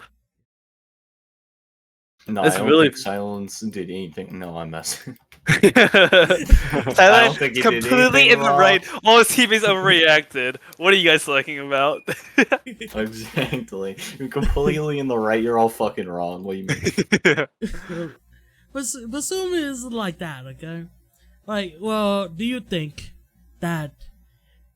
No, That's I don't really- think Silence did anything. No, I'm messing. Silence think he did completely anything in the wrong. right. All his teammates overreacted. What are you guys talking about? Exactly. You're completely in the right. You're all fucking wrong. What do you mean? But assume it's like that, okay? Like, well, do you think that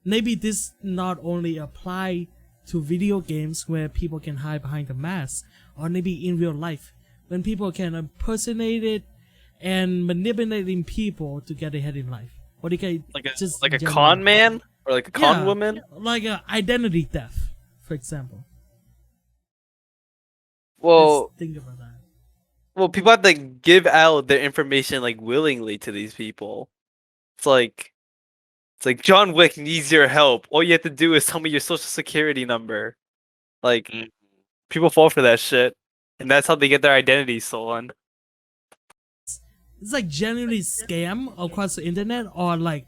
maybe this not only apply to video games where people can hide behind a mask, or maybe in real life when people can impersonate it and manipulating people to get ahead in life? What do you guys like a con man or like a con Yeah. woman? like a identity theft, for example? Well, Let's think about that. well, people have to give out their information like willingly to these people. It's like John Wick needs your help. All you have to do is tell me your social security number. Like Mm. people fall for that shit, and that's how they get their identity stolen. It's like genuinely scam across the internet, or like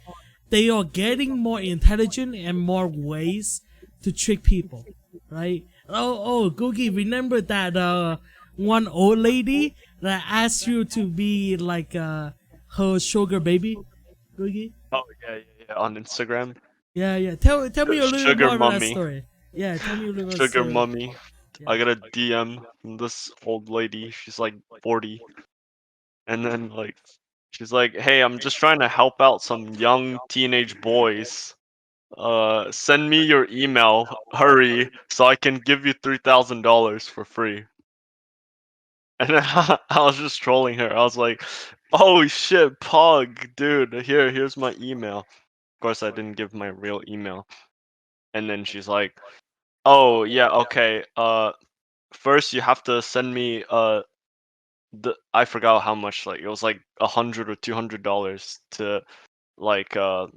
they are getting more intelligent and more ways to trick people, right? Oh, Googgy, remember that one old lady that asked you to be like her sugar baby, Googgy? Oh yeah, on Instagram. Yeah. Tell me a little bit Sugar more about that mummy. story. Yeah, tell me a little bit about the Sugar story. mummy. Yeah. I got a DM from this old lady. She's like 40, and then like she's like, "Hey, I'm just trying to help out some young teenage boys. Send me your email, hurry, so I can give you $3,000 for free." And then I was just trolling her. I was like, "Oh shit, Pug, dude, here's my email." Of course, I didn't give my real email. And then she's like, "Oh yeah, okay. First you have to send me I forgot how much. Like it was like $100 or $200 like uh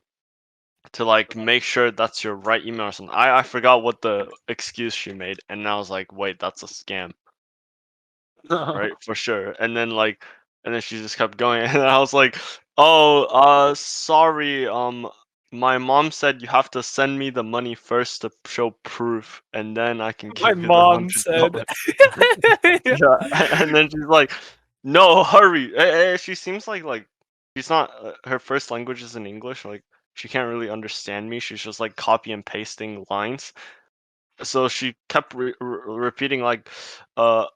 to like make sure that's your right email or something." I forgot what the excuse she made, and I was like, "Wait, that's a scam." Right, for sure. And then she just kept going, and I was like, "Oh, sorry, my mom said you have to send me the money first to show proof, and then I can My give you the mom said. $100." Yeah, and then she's like, "No, hurry." She seems like she's not, her first language is in English, like she can't really understand me. She's just like copy and pasting lines. So she kept repeating like, uh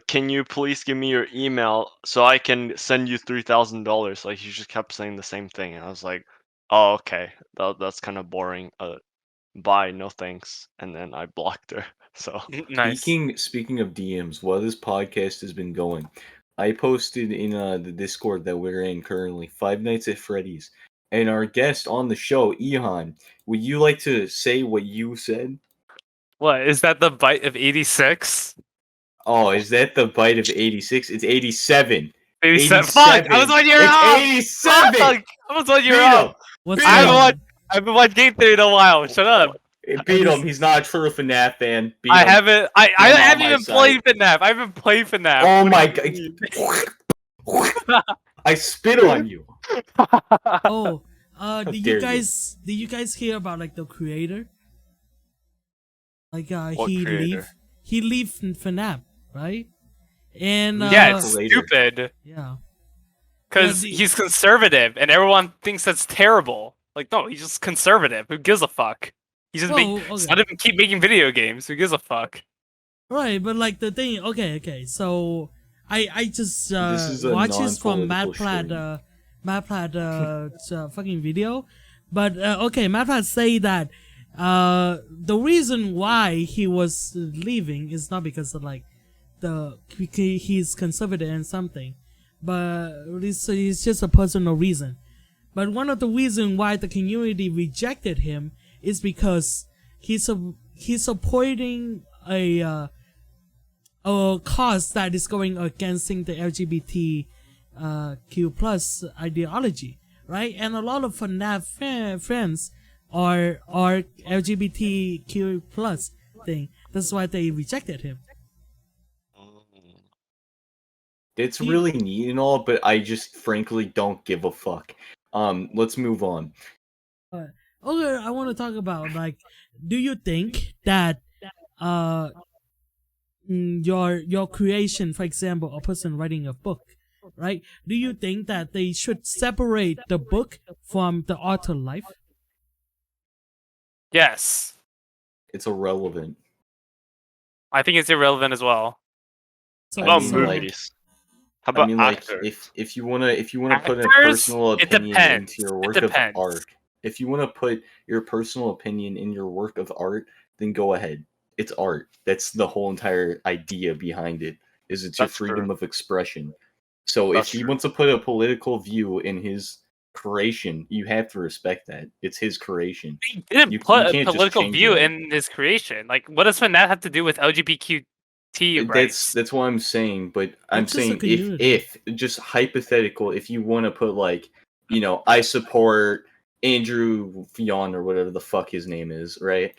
can you please give me your email so I can send you $3,000?" Like she just kept saying the same thing, and I was like, "Oh, okay, that's kind of boring. Bye, no thanks." And then I blocked her. So Nice. Speaking of DMs, while this podcast has been going, I posted in the Discord that we're in currently, Five Nights at Freddy's, and our guest on the show, Ehon. Would you like to say what you said? What is that? The bite of 86? Oh, is that the bite of 86? It's 87. 87. Fuck! I was 1 year It's off. 87. Fuck! I was 1 year Beat off. him. What's Beat I haven't him. watched. I haven't watched Game Theory in a while. Shut up. Beat him. He's not a true FNAF fan. Beat I him. haven't. I I'm on haven't my even side. played FNAF. I haven't played FNAF. Oh What my do you god! mean? I spit on you. Oh, did dare you guys hear about like the creator? Like What creator? he leave FNAF, right? And Yeah, it's Later. stupid. yeah. Because Yeah, he's conservative, and everyone thinks that's terrible. Like, no, he's just conservative. Who gives a fuck? He's just Well, okay. let him keep making video games. Who gives a fuck? Right, but like the thing, okay. So I just This is a watch this from non-political MadPlad fucking video, but okay, MadPlad say that the reason why he was leaving is not because of like he's conservative and something, but it's just a personal reason. But one of the reasons why the community rejected him is because he's supporting a cause that is going against the LGBTQ plus ideology, right? And a lot of FNAF friends are LGBTQ plus thing. That's why they rejected him. It's really neat and all, but I just frankly don't give a fuck. Let's move on. Okay, I want to talk about like, do you think that your creation, for example, a person writing a book, right? Do you think that they should separate the book from the author life? Yes. It's irrelevant. I think it's irrelevant as well. So, How about mean, so- like, movies? How about I mean, like, actors? if you wanna put a Actors? personal It opinion depends. into your It work of depends. art, if you wanna put your personal opinion in your work of art, then go ahead. It's art. That's the whole entire idea behind it. Is it's your That's freedom true. of expression. So That's if he true. wants to put a political view in his creation, you have to respect that. It's his creation. He didn't You put a can't just political change view it up. in his creation. Like, what does FNAF have to do with LGBTQ rights? That's what I'm saying, but I'm It's just a saying community. if just hypothetical, if you want to put like, I support Andrew Fionn or whatever the fuck his name is, right?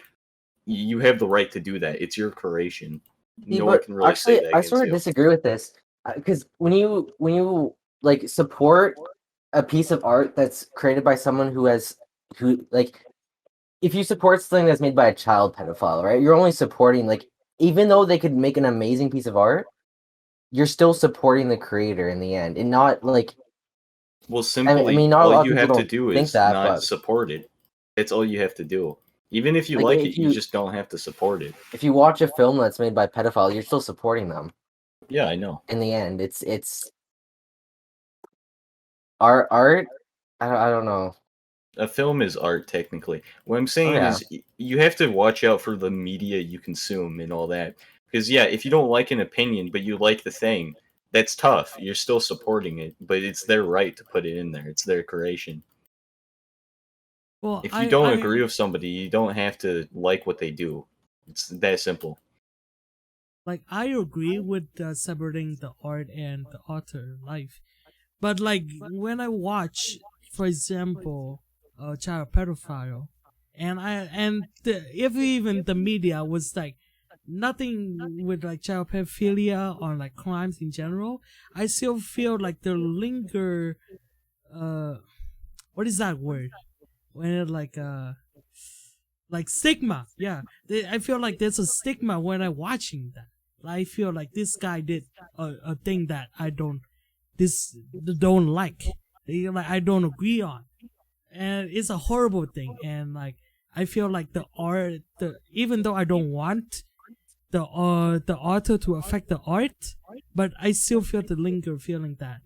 You have the right to do that. It's your creation. See, No one but can really say actually, that I against sort of you. disagree with this because when you like support a piece of art that's created by someone who like, if you support something that's made by a child pedophile, right? You're only supporting, like, even though they could make an amazing piece of art, you're still supporting the creator in the end, and not like. Well, simply, I mean, not a lot all of you people have to don't do think is that, not but support it. That's all you have to do. Even if you Like, like if it, you you- just don't have to support it. if you watch a film that's made by pedophiles, you're still supporting them. Yeah, I know. In the end, it's art. I don't know. A film is art, technically. What I'm saying yeah. is you have to watch out for the media you consume and all that. Because, yeah, if you don't like an opinion, but you like the thing, that's tough. You're still supporting it, but it's their right to put it in there. It's their creation. Well, If you don't agree with somebody, you don't have to like what they do. It's that simple. like I agree with separating the art and the author life, but like when I watch, for example, a child pedophile, if even the media was like nothing with like child pedophilia or like crimes in general, I still feel like there linger. What is that word? When it like stigma, yeah. I feel like there's a stigma when I'm watching that. I feel like this guy did a thing that I don't like. Like I don't agree on, and it's a horrible thing. And like I feel like the art, even though I don't want the author to affect the art, but I still feel the linger feeling that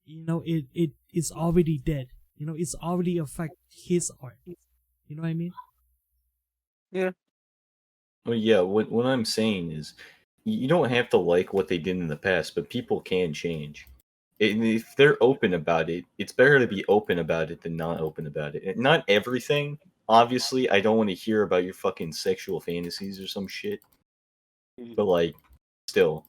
it is already dead. It's already affect his art. You know what I mean? Yeah. Well, yeah, what I'm saying is you don't have to like what they did in the past, but people can change. And if they're open about it, it's better to be open about it than not open about it. And not everything, obviously. I don't want to hear about your fucking sexual fantasies or some shit. But, like, still.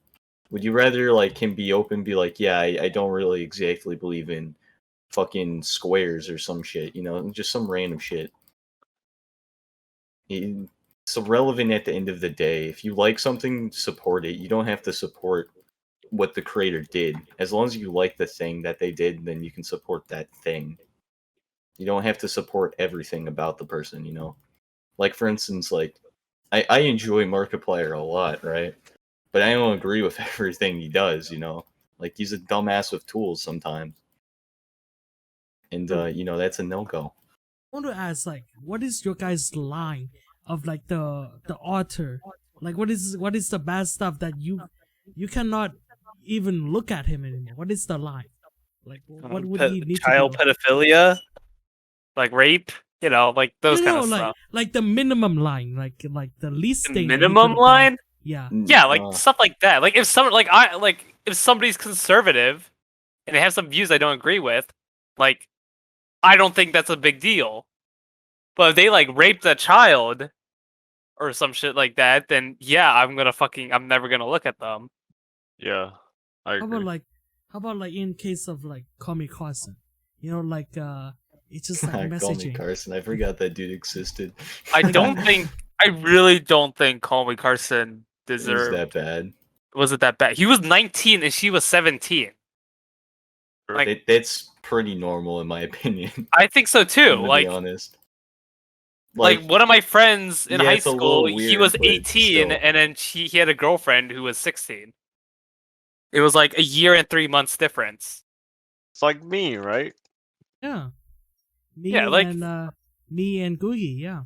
Would you rather, like, him be open, be like, yeah, I don't really exactly believe in fucking squares or some shit, just some random shit. It's irrelevant at the end of the day. If you like something, support it. You don't have to support what the creator did. As long as you like the thing that they did, then you can support that thing. You don't have to support everything about the person, Like, for instance, like, I enjoy Markiplier a lot, right? But I don't agree with everything he does, Like, he's a dumbass with tools sometimes. And, that's a no-go. I want to ask, like, what is your guys' line of like the author? Like, what is the bad stuff that you cannot even look at him anymore? What is the line? Like, what would he need child to be? pedophilia, like rape, like those kind of like stuff. like the minimum line, like the least The thing. that he minimum could've done. line? Yeah. Yeah, like stuff like that. Like if if somebody's conservative and they have some views I don't agree with, like I don't think that's a big deal. But if they like raped a child or some shit like that, then yeah, I'm never gonna look at them. Yeah, I How agree. about like in case of like Call Me Carson, like it's just like Call me messaging. Carson. I forgot that dude existed. I really don't think Call Me Carson It was deserved. that bad. Was it that bad? He was 19 and she was 17. Like That's pretty normal in my opinion. I think so too. To Like be honest. Like one of my friends in yeah, high it's a school, little he weird, was but 18 still. and then he had a girlfriend who was 16. It was like a year and 3 months difference. It's like me, right? Yeah. Me Yeah, like me and Googgy, yeah.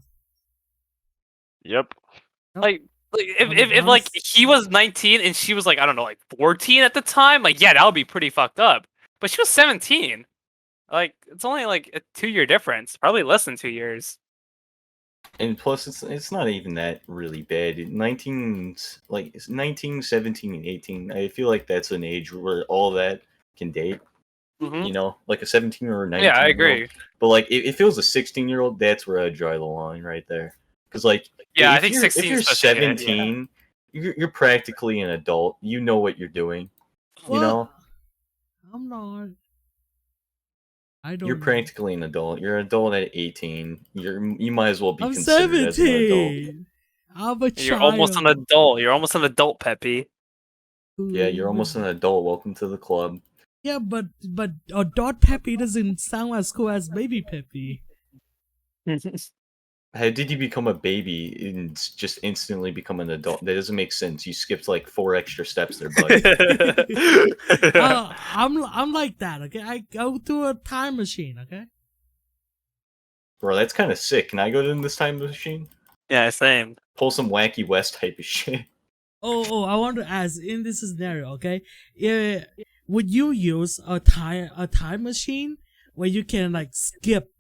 Yep. like if like he was 19 and she was like I don't know like 14 at the time, like yeah, that would be pretty fucked up. But she was 17. Like it's only like a 2-year difference, probably less than 2 years. And plus, it's not even that really bad. 19, like it's 19, 17, and 18. I feel like that's an age where all that can date. Mm-hmm. Like a 17 or a 19. Yeah, I agree. But like, if it was a 16-year-old, that's where I'd draw the line right there. Because like, yeah, if I think you're, 16 if you're is pushing it, 17, you're practically an adult. You know what you're doing. Well, I'm not. I don't. You're know. practically an adult. You're an adult at 18. You might as well be I'm considered 17. as an adult. I'm a child. You're almost an adult. You're almost an adult, Peppy. Yeah, you're almost an adult. Welcome to the club. Yeah, but Dot Peppy doesn't sound as cool as BabyPeppey. How did you become a baby and just instantly become an adult? That doesn't make sense. You skipped like 4 extra steps there, buddy. I'm like that. Okay, I go through a time machine. Okay. Bro, that's kind of sick. Can I go in this time machine? Yeah, same. Pull some Wacky West type of shit. Oh, I want to ask in this scenario, okay? Would you use a time machine where you can like skip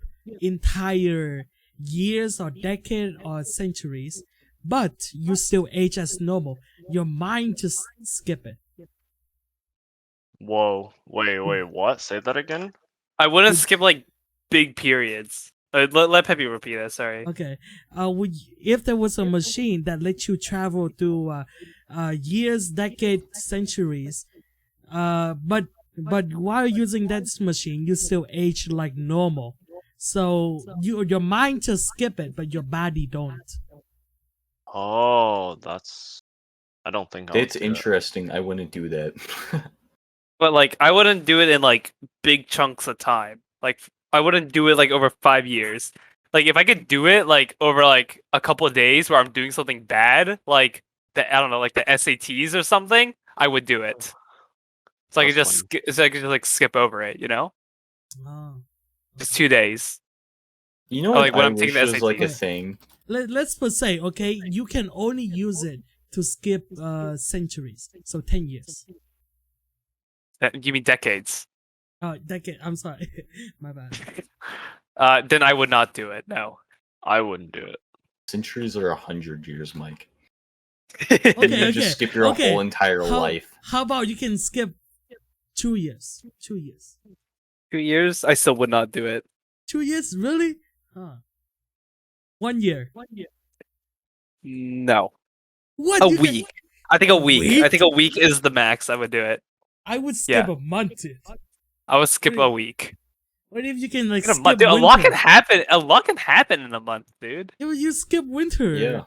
entire years or decade or centuries, but you still age as normal? Your mind just skip it. Whoa. Wait, what? Say that again? I wouldn't skip like big periods. Let Peppy repeat that. Sorry. Okay. If there was a machine that lets you travel through years, decades, centuries, but while using that machine, you still age like normal. So your mind just skip it, but your body don't. Oh, that's. I don't think I'll It's do that. interesting. I wouldn't do that. But like, I wouldn't do it in like big chunks of time. Like, I wouldn't do it like over 5 years. Like, if I could do it like over like a couple of days where I'm doing something bad, like I don't know, like the SATs or something, I would do it. So I could That's just so I could just like skip over it, you know, Oh. just 2 days. You know Or, what like, when I I'm taking wish the was like a SATs. thing? Let's say, okay, you can only use it to skip centuries, so 10 years. You mean decades? Oh, decade. I'm sorry, my bad. Then I would not do it. No. I wouldn't do it. Centuries are 100 years, Mike. Okay, You just skip your whole entire life. How about you can skip 2 years? 2 years. 2 years, I still would not do it. 2 years, really? Huh? 1 year. No. What? A You can- week. I think a week. I week? think a week is the max. I would do it. I would skip a month. Dude. I would skip Really? a week. What if you can like In a skip month, dude, a winter? lot can happen. A lot can happen in a month, dude. Yeah, but you skip winter. Yeah.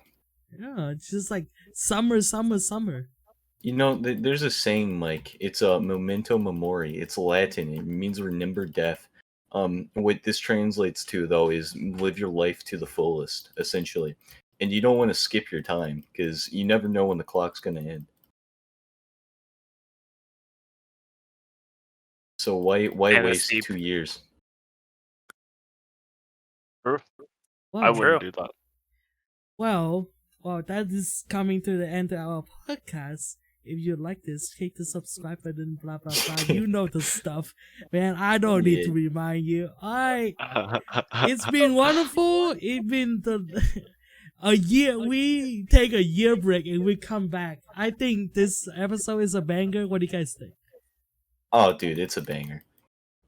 Yeah, it's just like summer. You know, there's a saying, Mike. It's a memento mori. It's Latin. It means remember death. What this translates to, though, is live your life to the fullest, essentially. And you don't want to skip your time, because you never know when the clock's going to end. So why waste Fantasy. 2 years? Wow. I wouldn't True. do that. Well, that is coming to the end of our podcast. If you like this, hit the subscribe button, blah blah blah. You know the stuff, man. I don't need to remind you. It's been wonderful. It's been a year. We take a year break and we come back. I think this episode is a banger. What do you guys think? Oh, dude, it's a banger.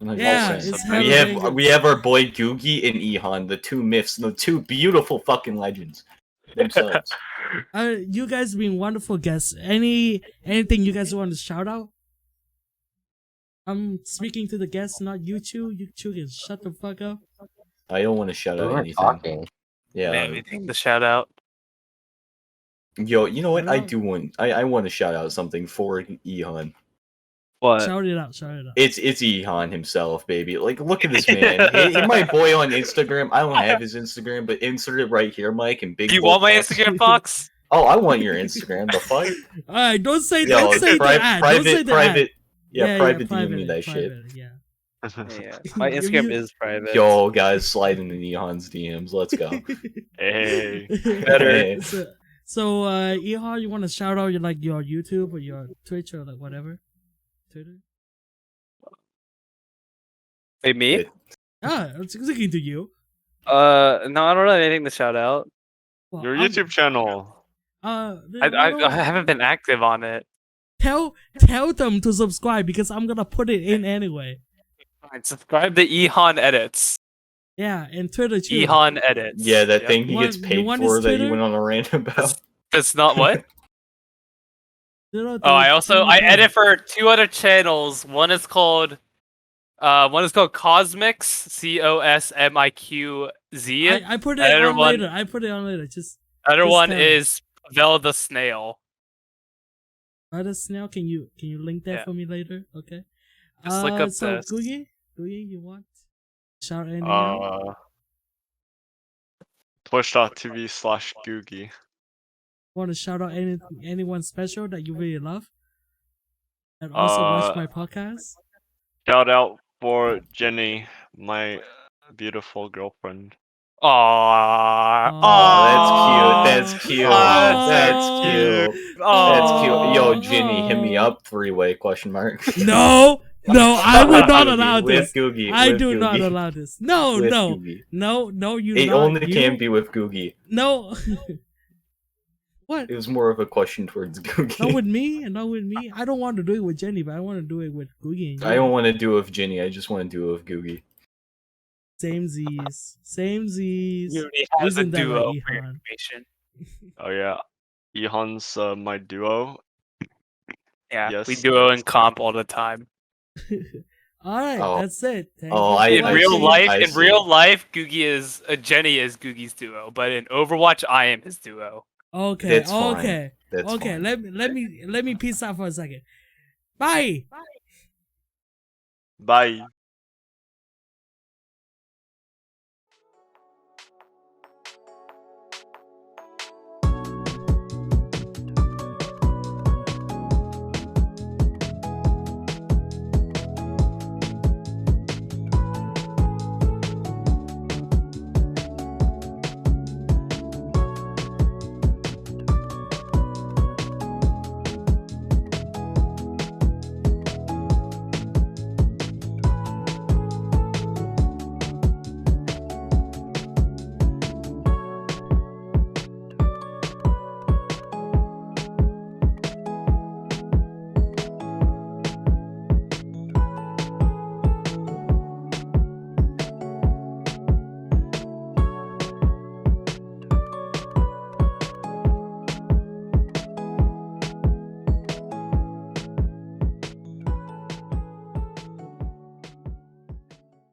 Like, Yeah, also, it's we have our boy Googgy and Ehon, the two myths, the two beautiful fucking legends themselves. You guys been wonderful guests. Anything you guys want to shout out? I'm speaking to the guests, not you two. You two can shut the fuck up. I don't want to shout We out were anything. talking. Yeah. Anything to shout out. Yo, you know what? I Well- do want. I want to shout out something for Ehon. What? Shout it out. It's Ehon himself, baby. Like, look at this man. He my boy on Instagram. I don't have his Instagram, but insert it right here, Mike. And big. Do you bold want my text. Instagram, Fox? Oh, I want your Instagram. The fuck? Alright, don't say Yo, don't say the ad. Don't say private, the private. ad. Yeah, private DM me that private, shit. Yeah. Yeah, my If Instagram you- is private. Yo, guys, slide into Ehon's DMs. Let's go. Hey. Better. Hey. So, Ehon, you want to shout out your YouTube or your Twitch or like whatever? Twitter? Wait, me? Ah, I'm looking to you. No, I don't have anything to shout out. Well, Your I'm- YouTube channel. I haven't been active on it. Tell them to subscribe because I'm gonna put it in anyway. Fine, subscribe to Ehon Edits. Yeah, and Twitter too. Ehon Edits. Yeah, that Yep. thing he You gets want- paid you want for his that you Twitter? went on a rant about. That's not what? Twitter, Oh, I also I Twitter. edit for 2 other channels. One is called Cosmix, COSMIQZ. I put it Another on one- later. I put it on later. Just Other just one tell. is Vel the Snail. let us know. Can you link that Yeah. for me later? Okay. Just look up so this. Googgy, you want shout anything out? Twitch.tv/Googgy. Want to shout out anyone special that you really love and also watch my podcast? Shout out for Jenny, my beautiful girlfriend. Aww. Oh, that's cute. Aw. That's cute. That's cute. Yo, Ginny, hit me up. 3-way question mark. No, I would not Googie, allow with this. Googie, I with do not Googie. allow this. No, With no, Googie. no, you It not. only You, can be with Googie. no. What? It was more of a question towards Googie. Not with me, and not with me. I don't want to do it with Jenny, but I want to do it with Googgy. And I don't want to do it with Ginny. I just want to do it with Googie. Same Z's. He already has a Isn't that duo right, for your Ehon? information. Oh yeah, Ehon's my duo. Yeah, Yes, we duo that's- and comp all the time. All right, Oh. that's it. Thank Oh, you In for I real see, watching. life, I in see. real life, Jenny is Googie's duo, but in Overwatch, I am his duo. Okay, That's fine. okay, That's okay. fine. Let me peace out for a second. Bye. Bye.